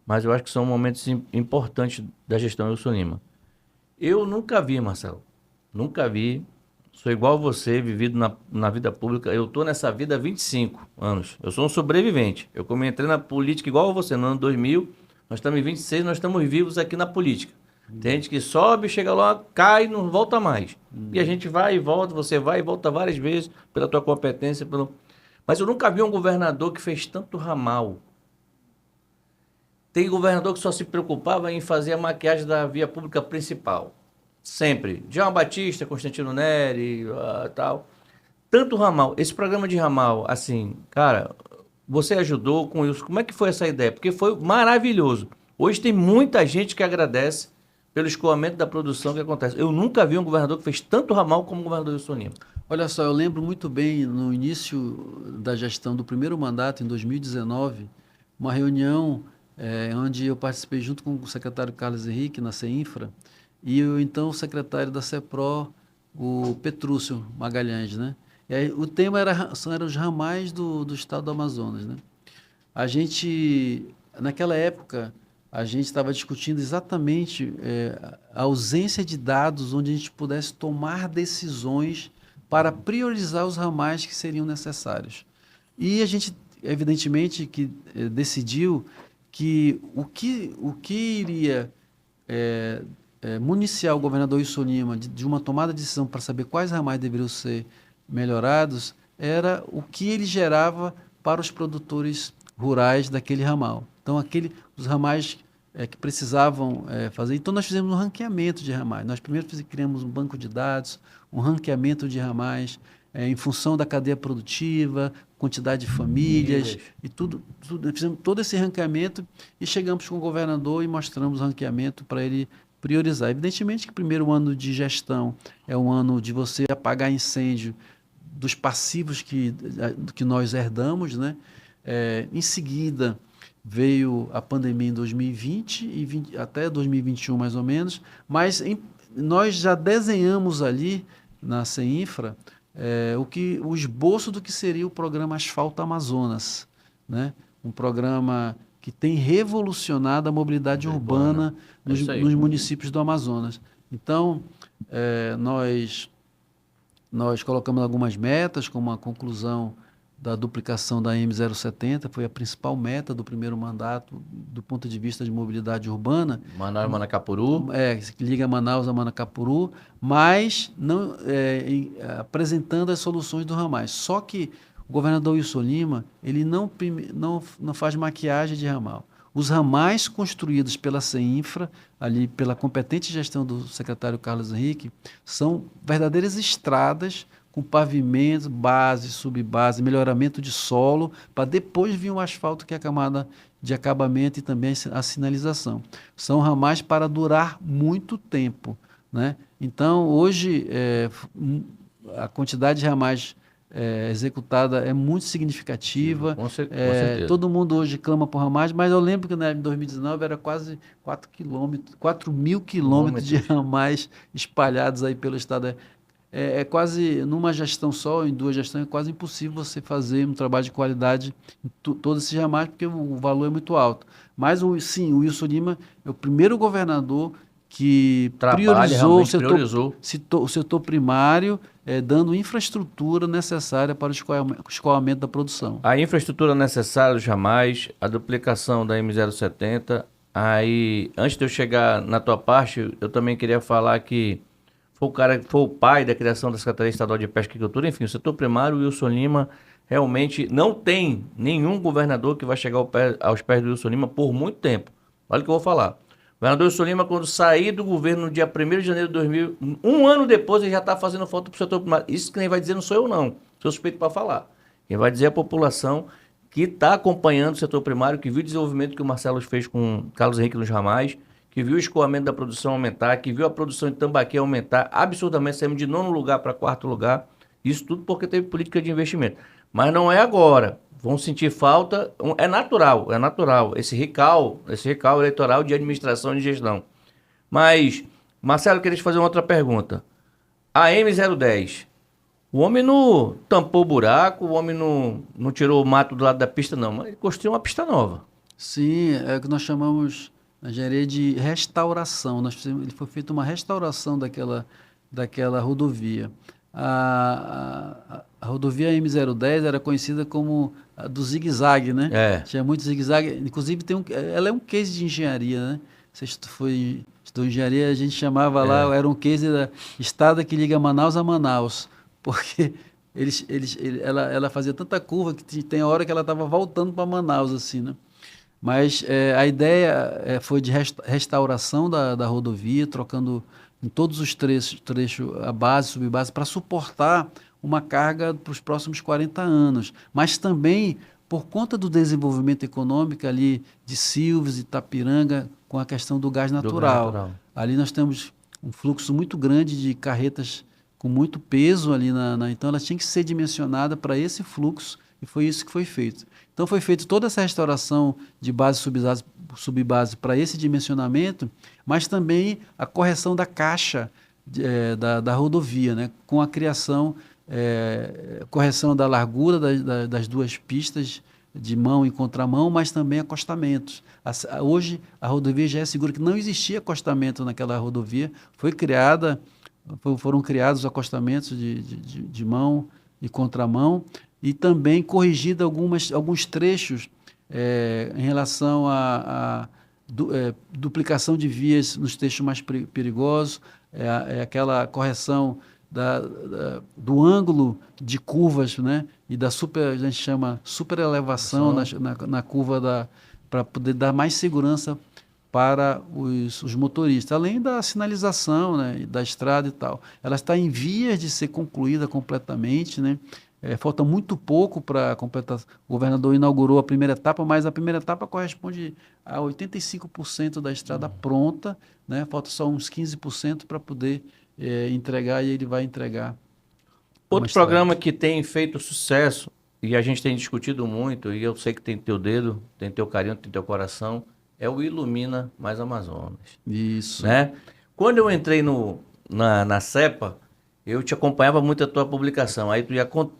mas eu acho que são momentos importantes da gestão Wilson Lima. Eu nunca vi, Marcelo, nunca vi. Sou igual a você, vivido na vida pública. Eu estou nessa vida há 25 anos. Eu sou um sobrevivente. Eu entrei na política igual a você, no ano 2000. Nós estamos em 26, nós estamos vivos aqui na política. Tem gente que sobe, chega lá, cai e não volta mais. E a gente vai e volta, você vai e volta várias vezes pela tua competência. Mas eu nunca vi um governador que fez tanto ramal. Tem governador que só se preocupava em fazer a maquiagem da via pública principal. Sempre. João Batista, Constantino Neri, tal. Tanto ramal. Esse programa de ramal, assim, cara, você ajudou com isso. Como é que foi essa ideia? Porque foi maravilhoso. Hoje tem muita gente que agradece pelo escoamento da produção que acontece. Eu nunca vi um governador que fez tanto ramal como o governador Wilson Lima. Olha só, eu lembro muito bem, no início da gestão do primeiro mandato, em 2019, uma reunião onde eu participei junto com o secretário Carlos Henrique, na CEINFRA, e então o secretário da CEPRO, o Petrúcio Magalhães, né? E aí, o tema eram os ramais do estado do Amazonas, né? Naquela época, a gente estava discutindo exatamente a ausência de dados onde a gente pudesse tomar decisões para priorizar os ramais que seriam necessários. E a gente, evidentemente, decidiu que o que iria municiar o governador Wilson Lima de uma tomada de decisão para saber quais ramais deveriam ser melhorados era o que ele gerava para os produtores rurais daquele ramal. Então, os ramais que precisavam fazer. Então, nós fizemos um ranqueamento de ramais. Nós primeiro criamos um banco de dados, um ranqueamento de ramais, em função da cadeia produtiva, quantidade de famílias, e tudo. Fizemos todo esse ranqueamento e chegamos com o governador e mostramos o ranqueamento para ele priorizar. Evidentemente que o primeiro ano de gestão é um ano de você apagar incêndio dos passivos que nós herdamos, né? Em seguida, veio a pandemia em 2020 e até 2021 mais ou menos, mas nós já desenhamos ali na CEINFRA o esboço do que seria o programa Asfalto Amazonas, né? Um programa que tem revolucionado a mobilidade urbana nos municípios do Amazonas. Então, nós colocamos algumas metas, como a conclusão da duplicação da M070, foi a principal meta do primeiro mandato do ponto de vista de mobilidade urbana. Manaus e Manacapuru. Que liga Manaus a Manacapuru, mas não, apresentando as soluções do ramais. Só que o governador Wilson Lima, ele não faz maquiagem de ramal. Os ramais construídos pela CEINFRA, ali pela competente gestão do secretário Carlos Henrique, são verdadeiras estradas com pavimento, base, subbase, melhoramento de solo, para depois vir um asfalto que é a camada de acabamento e também a sinalização. São ramais para durar muito tempo, né? Então, hoje, a quantidade de ramais executada é muito significativa. Com certeza. Todo mundo hoje clama por ramais, mas eu lembro que em 2019 era quase 4 mil quilômetros de ramais espalhados aí pelo estado. É quase, numa gestão só, em duas gestões, é quase impossível você fazer um trabalho de qualidade em todos esses ramais, porque o valor é muito alto. Mas, sim, o Wilson Lima é o primeiro governador que Trabalha, priorizou realmente priorizou. o setor primário, dando infraestrutura necessária para o escoamento da produção. A infraestrutura necessária jamais, a duplicação da M070. Aí, antes de eu chegar na tua parte, eu também queria falar que foi o pai da criação da Secretaria Estadual de Pesca e Agricultura. Enfim, o setor primário, o Wilson Lima, realmente não tem nenhum governador que vai chegar aos pés do Wilson Lima por muito tempo. Olha o que eu vou falar. O governador Wilson Lima, quando sair do governo no dia 1º de janeiro de 2000, um ano depois, ele já está fazendo falta para o setor primário. Isso quem vai dizer não sou eu, não. Sou suspeito para falar. Quem vai dizer é a população que está acompanhando o setor primário, que viu o desenvolvimento que o Marcelo fez com Carlos Henrique nos Ramais, que viu o escoamento da produção aumentar, que viu a produção de tambaqui aumentar absurdamente, saímos de 9º lugar para 4º lugar. Isso tudo porque teve política de investimento. Mas não é agora. Vão sentir falta. É natural. Esse recal eleitoral de administração e de gestão. Mas, Marcelo, eu queria te fazer uma outra pergunta. A M010, o homem não tampou o buraco, o homem não tirou o mato do lado da pista, não, mas ele construiu uma pista nova. Sim, é o que nós chamamos na engenharia de restauração. Ele foi feita uma restauração daquela rodovia. A rodovia M010 era conhecida como a do zigue-zague, né? É. Tinha muito zigue-zague. Inclusive, ela é um case de engenharia, né? Você estudou engenharia, a gente chamava lá, era um case da estrada que liga Manaus a Manaus, porque ela fazia tanta curva que tem a hora que ela estava voltando para Manaus, assim, né? Mas a ideia foi de restauração da rodovia, trocando em todos os trechos a base, subbase, para suportar uma carga para os próximos 40 anos. Mas também por conta do desenvolvimento econômico ali de Silves e Itapiranga, com a questão do gás natural. Ali nós temos um fluxo muito grande de carretas com muito peso ali, então ela tinha que ser dimensionada para esse fluxo, e foi isso que foi feito. Então foi feita toda essa restauração de base e subbase para esse dimensionamento, mas também a correção da caixa da rodovia, né? Com a criação, correção da largura das duas pistas de mão e contramão, mas também acostamentos. Hoje a rodovia já é segura, que não existia acostamento naquela rodovia, foram criados acostamentos de mão e contramão, e também corrigido alguns trechos em relação à duplicação de vias nos trechos mais perigosos, aquela correção do ângulo de curvas, né? E a gente chama superelevação na curva para poder dar mais segurança para os motoristas, além da sinalização, né, da estrada e tal. Ela está em vias de ser concluída completamente, né? Falta muito pouco para completar. O governador inaugurou a primeira etapa, mas a primeira etapa corresponde a 85% da estrada pronta, né? Falta só uns 15% para poder entregar, e ele vai entregar. Outro programa que tem feito sucesso, e a gente tem discutido muito, e eu sei que tem teu dedo, tem teu carinho, tem teu coração, é o Ilumina Mais Amazonas. Isso. Né? Quando eu entrei na CEPA, eu te acompanhava muito a tua publicação. Aí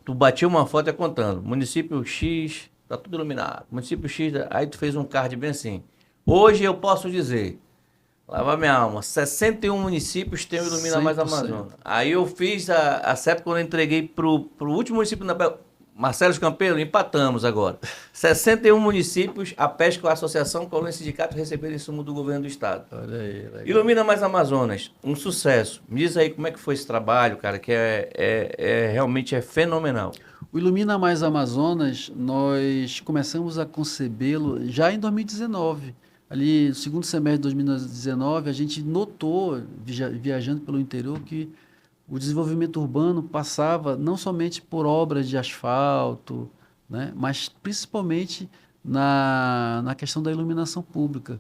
tu batia uma foto e ia contando. Município X, tá tudo iluminado. Município X, aí tu fez um card bem assim. Hoje eu posso dizer, lava minha alma, 61 municípios tem o Ilumina Mais Amazonas. Aí eu fiz a CEPA quando eu entreguei pro último município Marcelo Campeiro, empatamos agora. 61 municípios, a pesca, a associação, colônia e sindicato receberam insumo do governo do estado. Olha aí, legal. Ilumina Mais Amazonas, um sucesso. Me diz aí como é que foi esse trabalho, cara, que realmente é fenomenal. O Ilumina Mais Amazonas, nós começamos a concebê-lo já em 2019. Ali, no segundo semestre de 2019, a gente notou, viajando pelo interior, que o desenvolvimento urbano passava não somente por obras de asfalto, né, mas principalmente na questão da iluminação pública.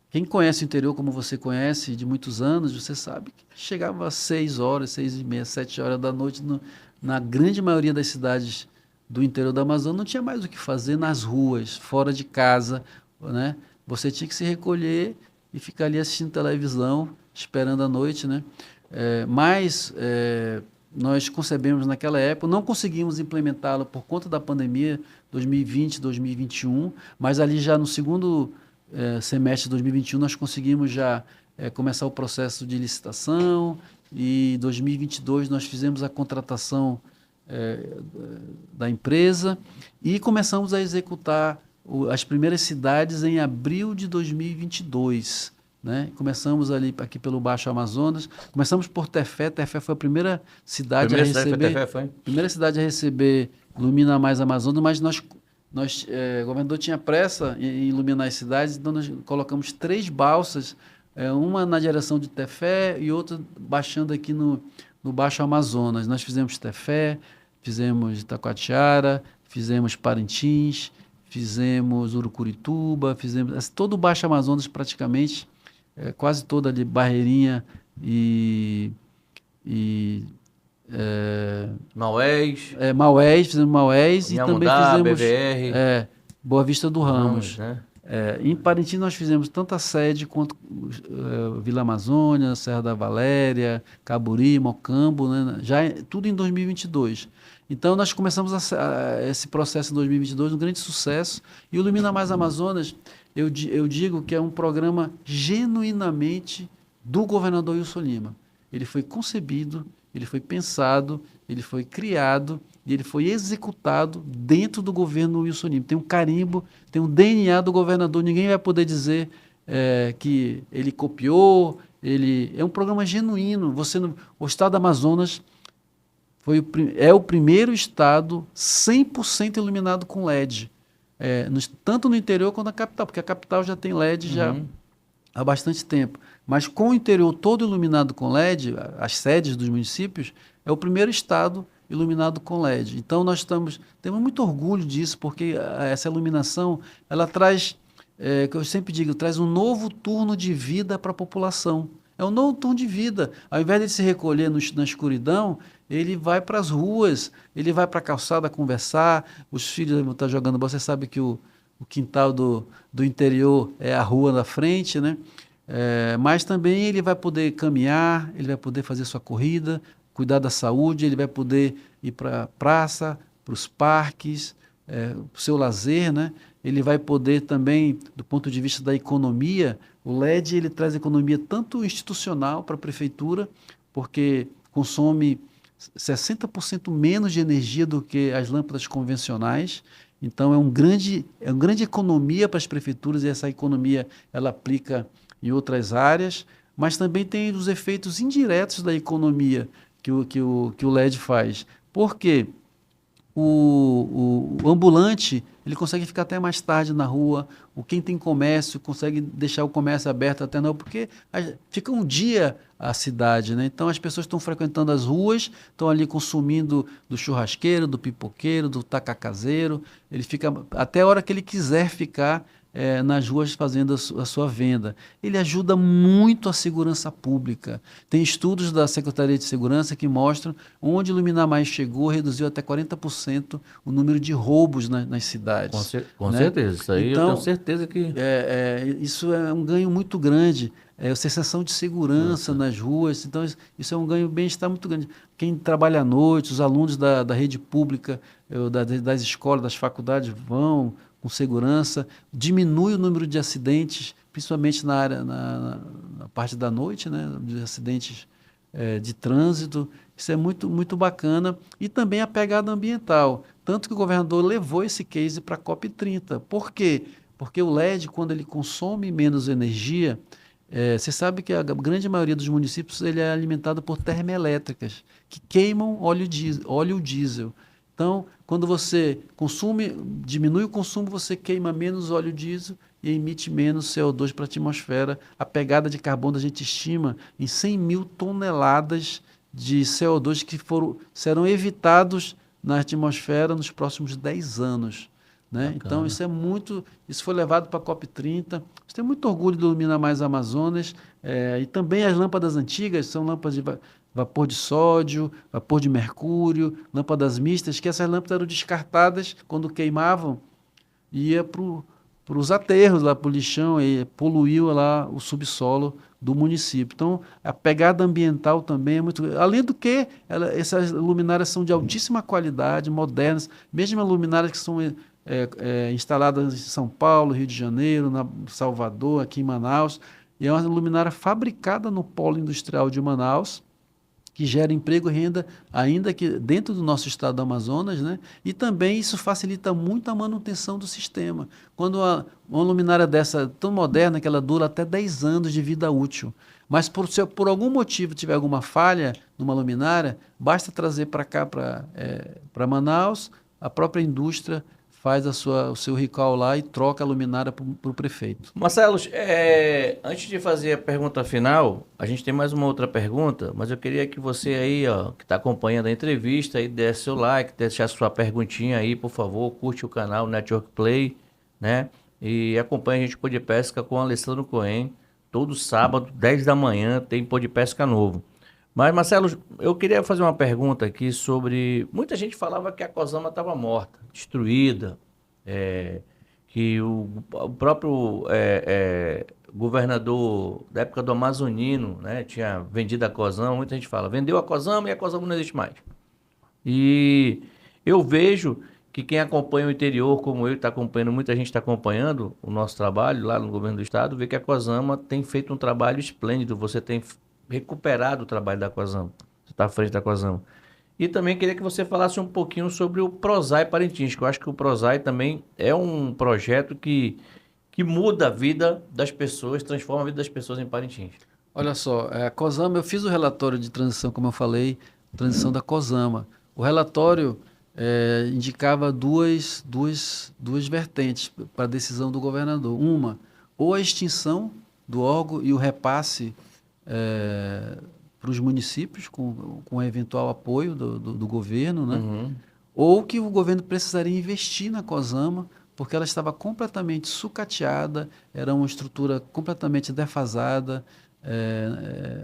Quem conhece o interior, como você conhece, de muitos anos, você sabe que chegava às 6 horas, 6h30, 7 horas da noite, na grande maioria das cidades do interior da Amazônia, não tinha mais o que fazer nas ruas, fora de casa, né? Você tinha que se recolher e ficar ali assistindo televisão, esperando a noite, né? Mas nós concebemos naquela época, não conseguimos implementá-la por conta da pandemia, 2020, 2021, mas ali já no segundo semestre de 2021 nós conseguimos já começar o processo de licitação, e em 2022 nós fizemos a contratação da empresa e começamos a executar as primeiras cidades em abril de 2022. Né? Começamos aqui pelo Baixo Amazonas, começamos por Tefé. Tefé foi a primeira cidade primeira cidade a receber Ilumina Mais Amazonas, mas o governador tinha pressa em iluminar as cidades, então nós colocamos 3 balsas, uma na direção de Tefé e outra baixando aqui no Baixo Amazonas. Nós fizemos Tefé, fizemos Itacoatiara, fizemos Parintins, fizemos Urucurituba, fizemos todo o Baixo Amazonas praticamente, quase toda ali, Barreirinha Maués. Fizemos Maués e também fizemos BVR. Boa Vista do Ramos. Né? Em Parintins nós fizemos tanto a sede quanto Vila Amazônia, Serra da Valéria, Caburi, Mocambo, né? Tudo em 2022. Então nós começamos esse processo em 2022, um grande sucesso. E o Ilumina Mais Amazonas, eu digo que é um programa genuinamente do governador Wilson Lima. Ele foi concebido, ele foi pensado, ele foi criado e ele foi executado dentro do governo Wilson Lima. Tem um carimbo, tem um DNA do governador, ninguém vai poder dizer que ele copiou, é um programa genuíno. O estado do Amazonas é o primeiro estado 100% iluminado com LED, tanto no interior quanto na capital, porque a capital já tem LED já há bastante tempo. Mas com o interior todo iluminado com LED, as sedes dos municípios, é o primeiro estado iluminado com LED. Então nós temos muito orgulho disso, porque essa iluminação, ela traz, que eu sempre digo, traz um novo turno de vida para a população. É um novo turno de vida. Ao invés de ele se recolher na escuridão, ele vai para as ruas, ele vai para a calçada conversar, os filhos vão estar jogando bola. Você sabe que o quintal do interior é a rua na frente, né? Mas também ele vai poder caminhar, ele vai poder fazer sua corrida, cuidar da saúde, ele vai poder ir para a praça, para os parques, para o seu lazer, né? Ele vai poder também, do ponto de vista da economia, o LED ele traz economia tanto institucional para a prefeitura, porque consome 60% menos de energia do que as lâmpadas convencionais. Então é uma grande economia para as prefeituras, e essa economia ela aplica em outras áreas, mas também tem os efeitos indiretos da economia que o LED faz. Por quê? O ambulante ele consegue ficar até mais tarde na rua, quem tem comércio consegue deixar o comércio aberto até não, porque fica um dia a cidade, né? Então as pessoas estão frequentando as ruas, estão ali consumindo do churrasqueiro, do pipoqueiro, do tacacazeiro, ele fica até a hora que ele quiser ficar nas ruas fazendo a sua venda. Ele ajuda muito a segurança pública. Tem estudos da Secretaria de Segurança que mostram onde Iluminar Mais chegou, reduziu até 40% o número de roubos nas cidades. Com certeza, isso aí então, eu tenho certeza que... isso é um ganho muito grande, a sensação de segurança nas ruas, então isso é um ganho, bem-estar muito grande. Quem trabalha à noite, os alunos da rede pública, das escolas, das faculdades vão com segurança, diminui o número de acidentes, principalmente na parte da noite, né, de acidentes de trânsito. Isso é muito, muito bacana. E também a pegada ambiental. Tanto que o governador levou esse case para a COP30. Por quê? Porque o LED, quando ele consome menos energia, você sabe que a grande maioria dos municípios ele é alimentado por termoelétricas, que queimam óleo diesel. Então, quando você diminui o consumo, você queima menos óleo diesel e emite menos CO2 para a atmosfera. A pegada de carbono a gente estima em 100 mil toneladas de CO2 que serão evitados na atmosfera nos próximos 10 anos. Né? Então, isso foi levado para a COP30. Você tem muito orgulho do Ilumina Mais Amazonas. E também as lâmpadas antigas são lâmpadas de vapor de sódio, vapor de mercúrio, lâmpadas mistas, que essas lâmpadas eram descartadas quando queimavam, ia para os aterros, lá para o lixão, e poluiu lá o subsolo do município. Então, a pegada ambiental também é muito... Além do que, essas luminárias são de altíssima qualidade, modernas, mesmo as luminárias que são instaladas em São Paulo, Rio de Janeiro, Salvador, aqui em Manaus, e é uma luminária fabricada no polo industrial de Manaus, que gera emprego e renda, ainda que dentro do nosso estado do Amazonas, né? E também isso facilita muito a manutenção do sistema. Quando uma luminária dessa tão moderna que ela dura até 10 anos de vida útil, mas se por algum motivo tiver alguma falha numa luminária, basta trazer para cá, para Manaus, a própria indústria faz o seu recall lá e troca a luminária para o prefeito. Marcelo, antes de fazer a pergunta final, a gente tem mais uma outra pergunta, mas eu queria que você aí, ó, que está acompanhando a entrevista, aí desse seu like, deixasse sua perguntinha aí, por favor, curte o canal Network Play, né? E acompanhe a gente Pô de Pesca com Alessandro Cohen, todo sábado, 10 da manhã, tem Pô de Pesca novo. Mas, Marcelo, eu queria fazer uma pergunta aqui sobre... Muita gente falava que a COSAMA estava morta, destruída, que o próprio governador da época do Amazonino, né, tinha vendido a COSAMA. Muita gente fala, vendeu a COSAMA e a COSAMA não existe mais. E eu vejo que quem acompanha o interior, como eu, está acompanhando, muita gente está acompanhando o nosso trabalho lá no governo do estado, vê que a COSAMA tem feito um trabalho esplêndido. Você tem recuperado o trabalho da COSAMA. Você está à frente da COSAMA. E também queria que você falasse um pouquinho sobre o PROSAI Parintins, que eu acho que o PROSAI também é um projeto que muda a vida das pessoas, transforma a vida das pessoas em Parintins. Olha só, a COSAMA, eu fiz o relatório de transição, como eu falei, transição da COSAMA. O relatório indicava duas vertentes para a decisão do governador. Uma, ou a extinção do órgão e o repasse para os municípios, com eventual apoio do governo, né? Uhum. Ou que o governo precisaria investir na COSAMA, porque ela estava completamente sucateada, era uma estrutura completamente defasada,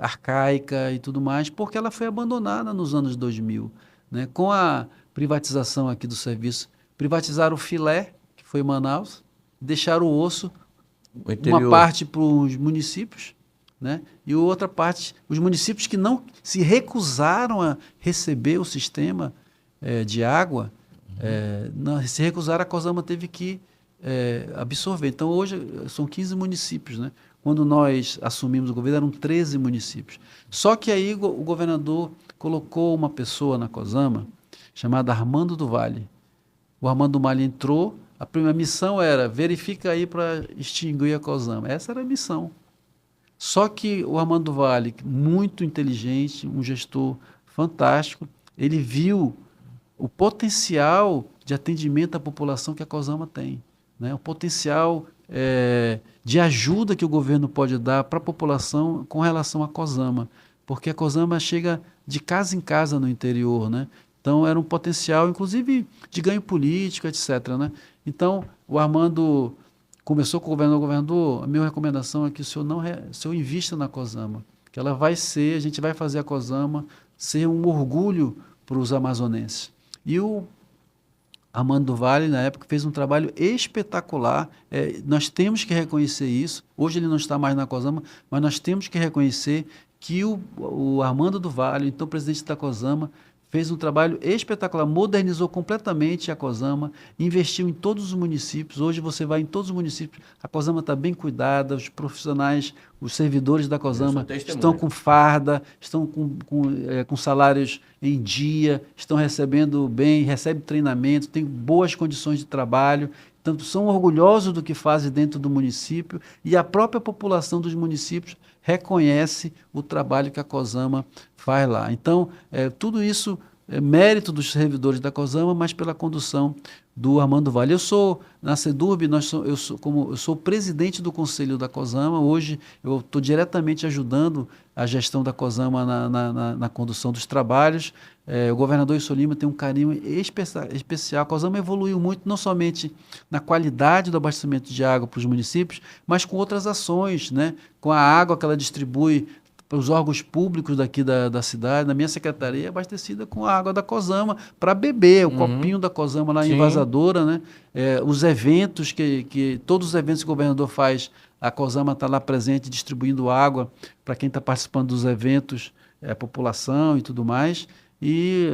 arcaica e tudo mais, porque ela foi abandonada nos anos 2000. Né? Com a privatização aqui do serviço, privatizaram o filé, que foi em Manaus, deixaram o osso, uma parte para os municípios, né? E outra parte, os municípios que não se recusaram a receber o sistema de água, se recusaram, a COSAMA teve que absorver. Então, hoje, são 15 municípios. Né? Quando nós assumimos o governo, eram 13 municípios. Só que aí o governador colocou uma pessoa na COSAMA, chamada Armando do Vale. O Armando do Vale entrou, a primeira missão era, verifica aí para extinguir a COSAMA. Essa era a missão. Só que o Armando do Vale, muito inteligente, um gestor fantástico, ele viu o potencial de atendimento à população que a COSAMA tem, né? O potencial de ajuda que o governo pode dar para a população com relação à COSAMA, porque a COSAMA chega de casa em casa no interior, né? Então era um potencial, inclusive, de ganho político, etc. Né? Então o Armando começou com o governador, a minha recomendação é que o senhor invista na COSAMA, que ela vai ser, a gente vai fazer a COSAMA ser um orgulho para os amazonenses. E o Armando do Vale, na época, fez um trabalho espetacular. Nós temos que reconhecer isso. Hoje ele não está mais na COSAMA, mas nós temos que reconhecer que o Armando do Vale, então presidente da COSAMA, fez um trabalho espetacular, modernizou completamente a COSAMA, investiu em todos os municípios. Hoje você vai em todos os municípios, a COSAMA está bem cuidada, os profissionais, os servidores da COSAMA estão com farda, estão com salários em dia, estão recebendo bem, recebem treinamento, têm boas condições de trabalho. Então, são orgulhosos do que fazem dentro do município e a própria população dos municípios reconhece o trabalho que a COSAMA faz lá. Então, tudo isso é mérito dos servidores da COSAMA, mas pela condução do Armando Vale. Eu sou, na CEDURB, eu sou presidente do conselho da COSAMA. Hoje eu estou diretamente ajudando a gestão da COSAMA na condução dos trabalhos. O governador Wilson Lima tem um carinho especial. A COSAMA evoluiu muito, não somente na qualidade do abastecimento de água para os municípios, mas com outras ações, né? Com a água que ela distribui para os órgãos públicos daqui da cidade. Na minha secretaria é abastecida com a água da COSAMA para beber, o copinho da COSAMA lá em Vazadora, né? Os eventos, todos os eventos que o governador faz, a COSAMA está lá presente distribuindo água para quem está participando dos eventos, a população e tudo mais. e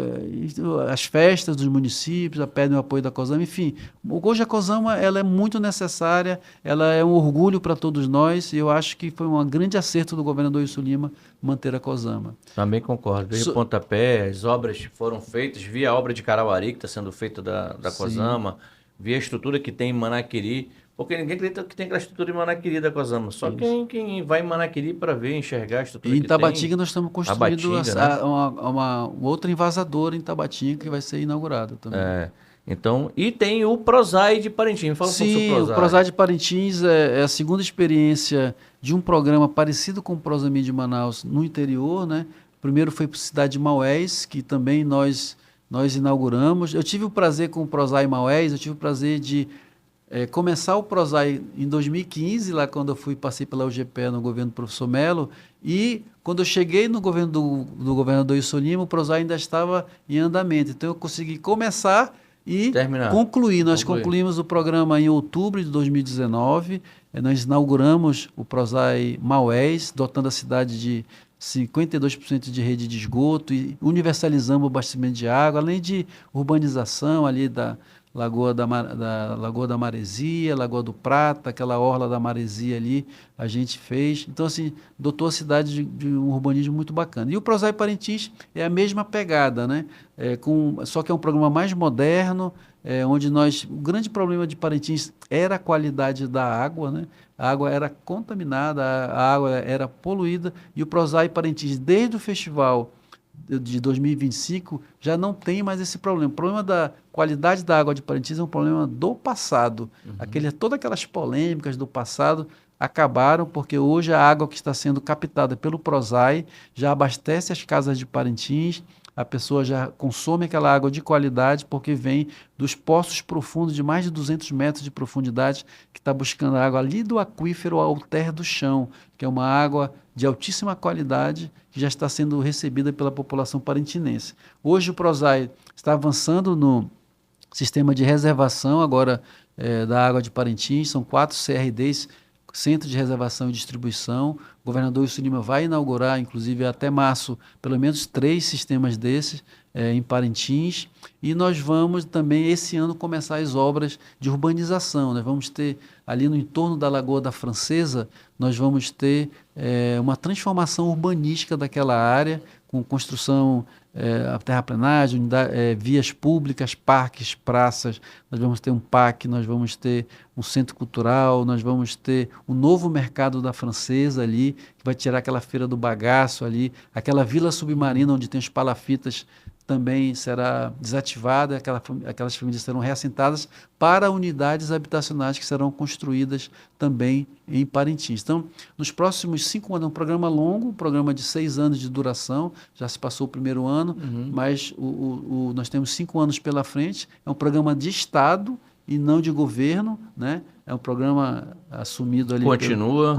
as festas dos municípios pedem o apoio da COSAMA, enfim. Hoje a COSAMA ela é muito necessária, ela é um orgulho para todos nós e eu acho que foi um grande acerto do governador Wilson Lima manter a COSAMA. Também concordo. Veio o pontapé, as obras foram feitas, vi a obra de Carauari que está sendo feita da COSAMA, vi a estrutura que tem em Manaquiri, porque ninguém acredita que tem aquela estrutura em Manaquiri da COSAMA, só quem vai em Manaquiri para ver, enxergar a estrutura e em que Tabatinga tem. nós estamos construindo Tabatinga, né? uma outra envasadora em Tabatinga que vai ser inaugurada também. Então, e tem o Prosai de Parintins. Fala um pouco sobre o Sim, o Prosai. Prosai de Parintins é a segunda experiência de um programa parecido com o Prosami de Manaus no interior, né? Primeiro foi para a cidade de Maués, que também nós inauguramos. Eu tive o prazer com o Prosai Maués, eu tive o prazer de começar o Prosai em 2015, lá quando eu passei pela UGPE no governo do professor Melo, e quando eu cheguei no governo do governador Wilson Lima, o Prosai ainda estava em andamento. Então eu consegui começar e concluir. Nós concluímos o programa em outubro de 2019. Nós inauguramos o Prosai Maués, dotando a cidade de 52% de rede de esgoto e universalizamos o abastecimento de água, além de urbanização ali da Lagoa da Maresia, Lagoa do Prata, aquela orla da Maresia ali, a gente fez. Então, assim, dotou a cidade de um urbanismo muito bacana. E o Prosai Parintins é a mesma pegada, né? Só que é um programa mais moderno, onde o grande problema de Parintins era a qualidade da água, né? A água era contaminada, a água era poluída, e o Prosai Parintins, desde o festival de 2025, já não tem mais esse problema. O problema da qualidade da água de Parintins é um problema do passado. Todas aquelas polêmicas do passado acabaram, porque hoje a água que está sendo captada pelo Prosai já abastece as casas de Parintins, a pessoa já consome aquela água de qualidade porque vem dos poços profundos de mais de 200 metros de profundidade, que está buscando água ali do aquífero ao terra do chão, que é uma água de altíssima qualidade que já está sendo recebida pela população parintinense. Hoje o Prosai está avançando no sistema de reservação agora da água de Parintins, são 4 CRDs, Centro de Reservação e Distribuição. O governador Wilson Lima vai inaugurar, inclusive até março, pelo menos 3 sistemas desses em Parintins. E nós vamos também, esse ano, começar as obras de urbanização. Nós vamos ter, ali no entorno da Lagoa da Francesa, nós vamos ter uma transformação urbanística daquela área, com construção, terraplenagem, vias públicas, parques, praças. Nós vamos ter um parque, nós vamos ter um centro cultural, nós vamos ter um novo mercado da Francesa ali, que vai tirar aquela feira do bagaço ali, aquela vila submarina onde tem os palafitas também será desativada, aquelas famílias serão reassentadas para unidades habitacionais que serão construídas também em Parintins. Então, nos próximos 5 anos, é um programa longo, um programa de 6 anos de duração, já se passou o primeiro ano, mas nós temos 5 anos pela frente, é um programa de Estado e não de governo, né? É um programa assumido ali. Continua.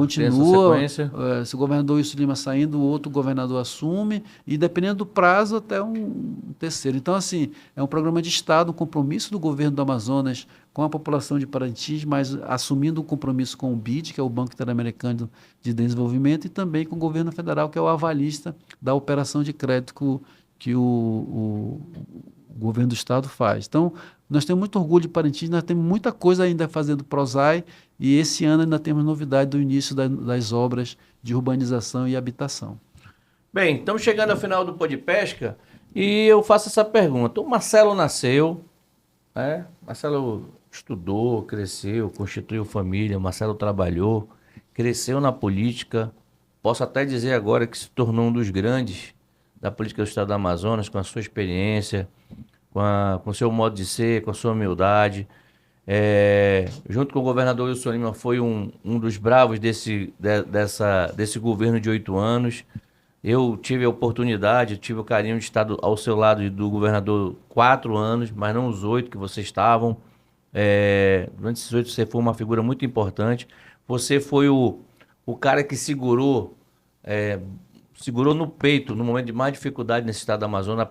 Se o governador Wilson Lima saindo, o outro governador assume, e dependendo do prazo, até um terceiro. Então, assim, é um programa de Estado, um compromisso do governo do Amazonas com a população de Parintins, mas assumindo um compromisso com o BID, que é o Banco Interamericano de Desenvolvimento, e também com o governo federal, que é o avalista da operação de crédito que o governo do Estado faz. Então, nós temos muito orgulho de Parintins, nós temos muita coisa ainda a fazer do Prosai, e esse ano ainda temos novidade do início das obras de urbanização e habitação. Bem, estamos chegando ao final do Pô de Pesca e eu faço essa pergunta. O Marcelo nasceu, Marcelo estudou, cresceu, constituiu família, o Marcelo trabalhou, cresceu na política, posso até dizer agora que se tornou um dos grandes da política do Estado do Amazonas, com a sua experiência, com o seu modo de ser, com a sua humildade. Junto com o governador Wilson Lima, foi um dos bravos desse governo de 8 anos. Eu tive a oportunidade, tive o carinho de estar ao seu lado do governador 4 anos, mas não os 8 que vocês estavam. Durante esses 8 você foi uma figura muito importante. Você foi o cara que segurou no peito, no momento de mais dificuldade nesse estado do Amazonas,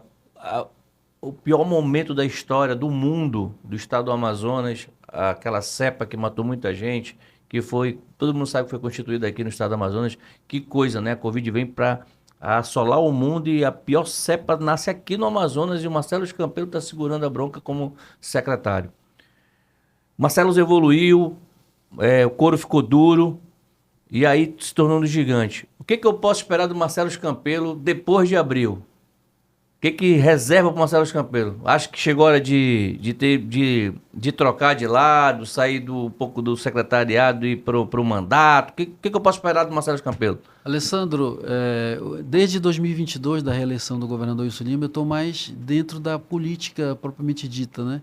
o pior momento da história do mundo do estado do Amazonas, aquela cepa que matou muita gente, que foi, todo mundo sabe que foi constituída aqui no estado do Amazonas. Que coisa, né? A Covid vem para a assolar o mundo e a pior cepa nasce aqui no Amazonas e o Marcelo Campelo está segurando a bronca como secretário. Marcelo evoluiu, o couro ficou duro e aí se tornou um gigante. O que eu posso esperar do Marcelo Campelo depois de abril? O que reserva para o Marcelo Campelo? Acho que chegou a hora de trocar de lado, sair um pouco do secretariado e ir para o mandato. O que eu posso esperar do Marcelo Campelo? Alessandro, desde 2022, da reeleição do governador Wilson Lima, eu estou mais dentro da política propriamente dita, né?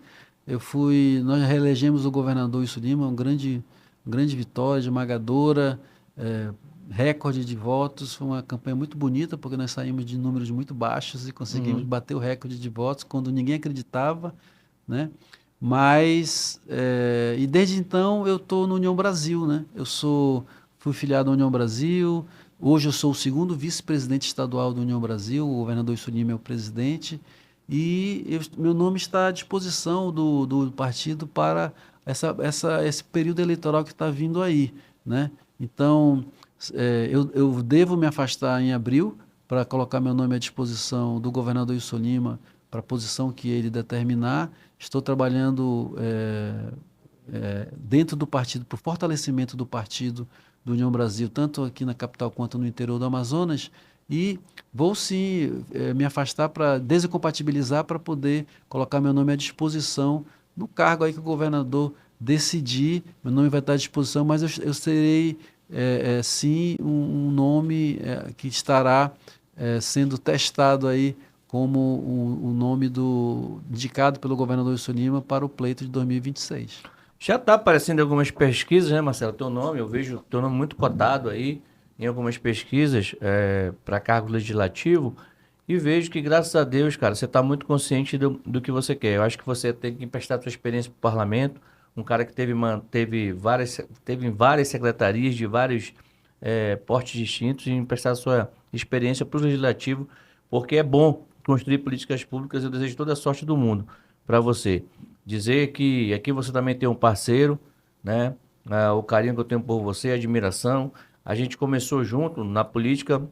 Nós reelegemos o governador Wilson Lima, grande vitória, esmagadora, recorde de votos. Foi uma campanha muito bonita, porque nós saímos de números muito baixos e conseguimos bater o recorde de votos quando ninguém acreditava, né? Mas, e desde então eu estou no União Brasil, né? Fui filiado à União Brasil. Hoje eu sou o segundo vice-presidente estadual da União Brasil, o governador Wilson Lima é o presidente, e meu nome está à disposição do partido para esse período eleitoral que está vindo aí, né? Então, eu devo me afastar em abril para colocar meu nome à disposição do governador Wilson Lima para a posição que ele determinar. Estou trabalhando dentro do partido, para o fortalecimento do partido do União Brasil, tanto aqui na capital quanto no interior do Amazonas, e vou sim me afastar para desincompatibilizar, para poder colocar meu nome à disposição no cargo aí que o governador decidir. Meu nome vai estar à disposição, mas eu serei sim um nome que estará sendo testado aí como o nome indicado pelo governador Wilson Lima para o pleito de 2026. Já está aparecendo em algumas pesquisas, né, Marcelo? Teu nome, eu vejo teu nome muito cotado aí em algumas pesquisas para cargo legislativo e vejo que, graças a Deus, cara, você está muito consciente do que você quer. Eu acho que você tem que emprestar sua experiência para o parlamento, um cara que teve em várias secretarias de vários portes distintos, e emprestar sua experiência para o legislativo, porque é bom construir políticas públicas. Eu desejo toda a sorte do mundo para você. Dizer que aqui você também tem um parceiro, né? O carinho que eu tenho por você, a admiração. A gente começou junto na política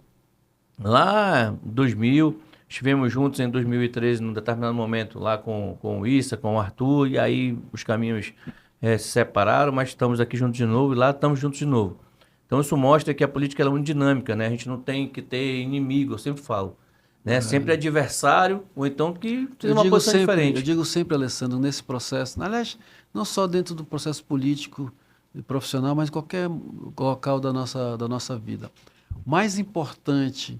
lá em 2000, estivemos juntos em 2013, num determinado momento, lá com o Issa, com o Arthur, e aí os caminhos se separaram, mas estamos aqui juntos de novo, e lá estamos juntos de novo. Então isso mostra que a política ela é muito dinâmica, né? A gente não tem que ter inimigo, eu sempre falo. Né? Sempre adversário, ou então que tem uma posição diferente. Eu digo sempre, Alessandro, nesse processo, aliás, não só dentro do processo político e profissional, mas em qualquer local da nossa vida. O mais importante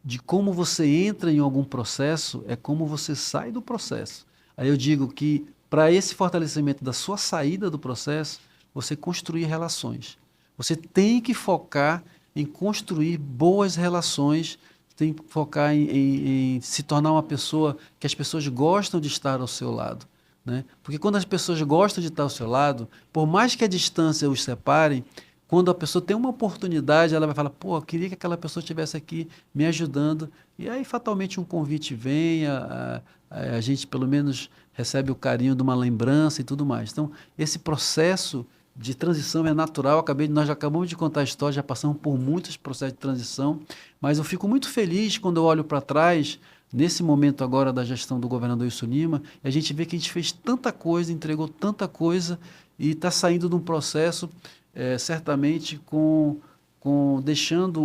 de como você entra em algum processo é como você sai do processo. Aí eu digo que para esse fortalecimento da sua saída do processo, você construir relações. Você tem que focar em construir boas relações, tem que focar em se tornar uma pessoa que as pessoas gostam de estar ao seu lado, né? Porque quando as pessoas gostam de estar ao seu lado, por mais que a distância os separe, quando a pessoa tem uma oportunidade, ela vai falar, pô, eu queria que aquela pessoa estivesse aqui me ajudando. E aí, fatalmente, um convite vem, a gente, pelo menos, recebe o carinho de uma lembrança e tudo mais. Então, esse processo de transição é natural. Nós já acabamos de contar a história, já passamos por muitos processos de transição, mas eu fico muito feliz quando eu olho para trás, nesse momento agora da gestão do governador Wilson Lima, e a gente vê que a gente fez tanta coisa, entregou tanta coisa, e está saindo de um processo, certamente, deixando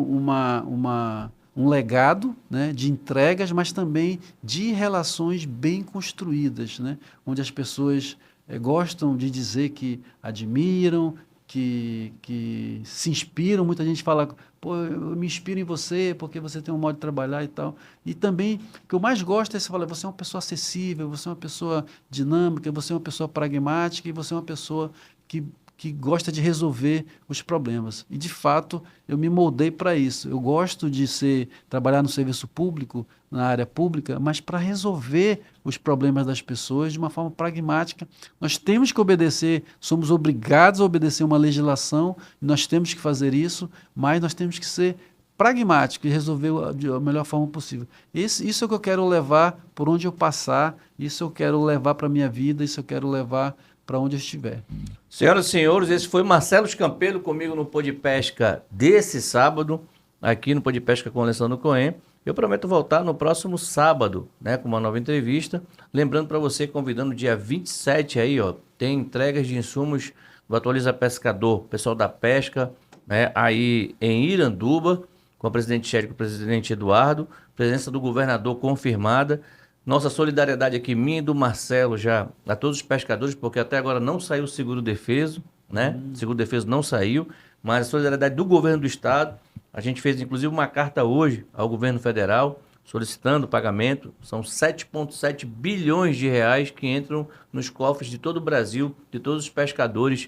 um legado, né, de entregas, mas também de relações bem construídas, né, onde as pessoas gostam de dizer que admiram, que se inspiram. Muita gente fala, pô, eu me inspiro em você porque você tem um modo de trabalhar e tal. E também, o que eu mais gosto é você falar, você é uma pessoa acessível, você é uma pessoa dinâmica, você é uma pessoa pragmática e você é uma pessoa que gosta de resolver os problemas. E, de fato, eu me moldei para isso. Eu gosto de trabalhar no serviço público, na área pública, mas para resolver os problemas das pessoas de uma forma pragmática. Nós temos que obedecer, somos obrigados a obedecer uma legislação, nós temos que fazer isso, mas nós temos que ser pragmáticos e resolver da melhor forma possível. Isso é o que eu quero levar por onde eu passar, isso eu quero levar para a minha vida, isso eu quero levar para onde eu estiver. Senhoras e senhores, esse foi Marcelo Campelo comigo no Pô de Pesca desse sábado. aqui no Pô de Pesca com Alessandro Cohen. Eu prometo voltar no próximo sábado, né, com uma nova entrevista. Lembrando para você, convidando dia 27 aí, ó, tem entregas de insumos do Atualiza Pescador, pessoal da pesca, né, aí em Iranduba, com o presidente Xérico e o presidente Eduardo, presença do governador confirmada. Nossa solidariedade aqui, minha e do Marcelo, já a todos os pescadores, porque até agora não saiu o seguro defeso, né? Seguro defeso não saiu, mas a solidariedade do governo do estado. A gente fez inclusive uma carta hoje ao governo federal solicitando o pagamento. São 7,7 bilhões de reais que entram nos cofres de todo o Brasil, de todos os pescadores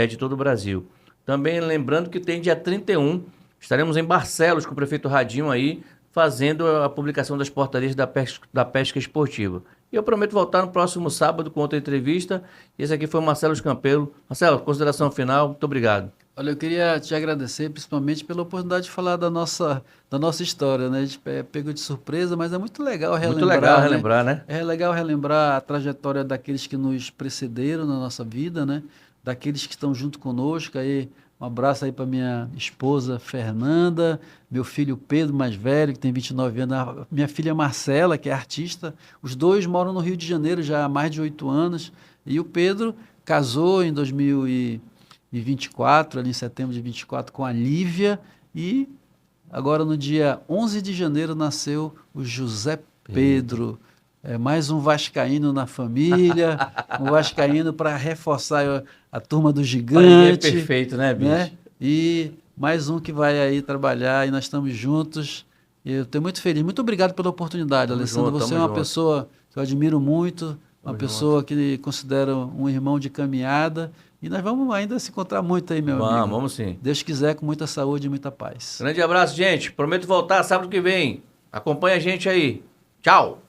de todo o Brasil. Também lembrando que tem dia 31, estaremos em Barcelos com o prefeito Radinho aí, fazendo a publicação das portarias da pesca esportiva. E eu prometo voltar no próximo sábado com outra entrevista. Esse aqui foi o Marcelo Campelo. Marcelo, consideração final, muito obrigado. Olha, eu queria te agradecer principalmente pela oportunidade de falar da nossa história, né? A gente pegou de surpresa, mas é muito legal relembrar. Muito legal relembrar, né? É legal relembrar a trajetória daqueles que nos precederam na nossa vida, né? Daqueles que estão junto conosco. Aí, um abraço aí para minha esposa Fernanda, meu filho Pedro, mais velho, que tem 29 anos, minha filha Marcela, que é artista. Os dois moram no Rio de Janeiro já há mais de 8 anos. E o Pedro casou em 2024, ali em setembro de 24, com a Lívia, e agora no dia 11 de janeiro nasceu o José Pedro. Mais um vascaíno na família, um vascaíno para reforçar a turma do Gigante. É perfeito, né, bicho? Né? E mais um que vai aí trabalhar, e nós estamos juntos. E eu estou muito feliz. Muito obrigado pela oportunidade, Alessandro. Você é uma pessoa que eu admiro muito, uma pessoa que considero um irmão de caminhada. E nós vamos ainda se encontrar muito aí, meu amigo. Vamos sim. Deus quiser, com muita saúde e muita paz. Grande abraço, gente. Prometo voltar sábado que vem. Acompanha a gente aí. Tchau.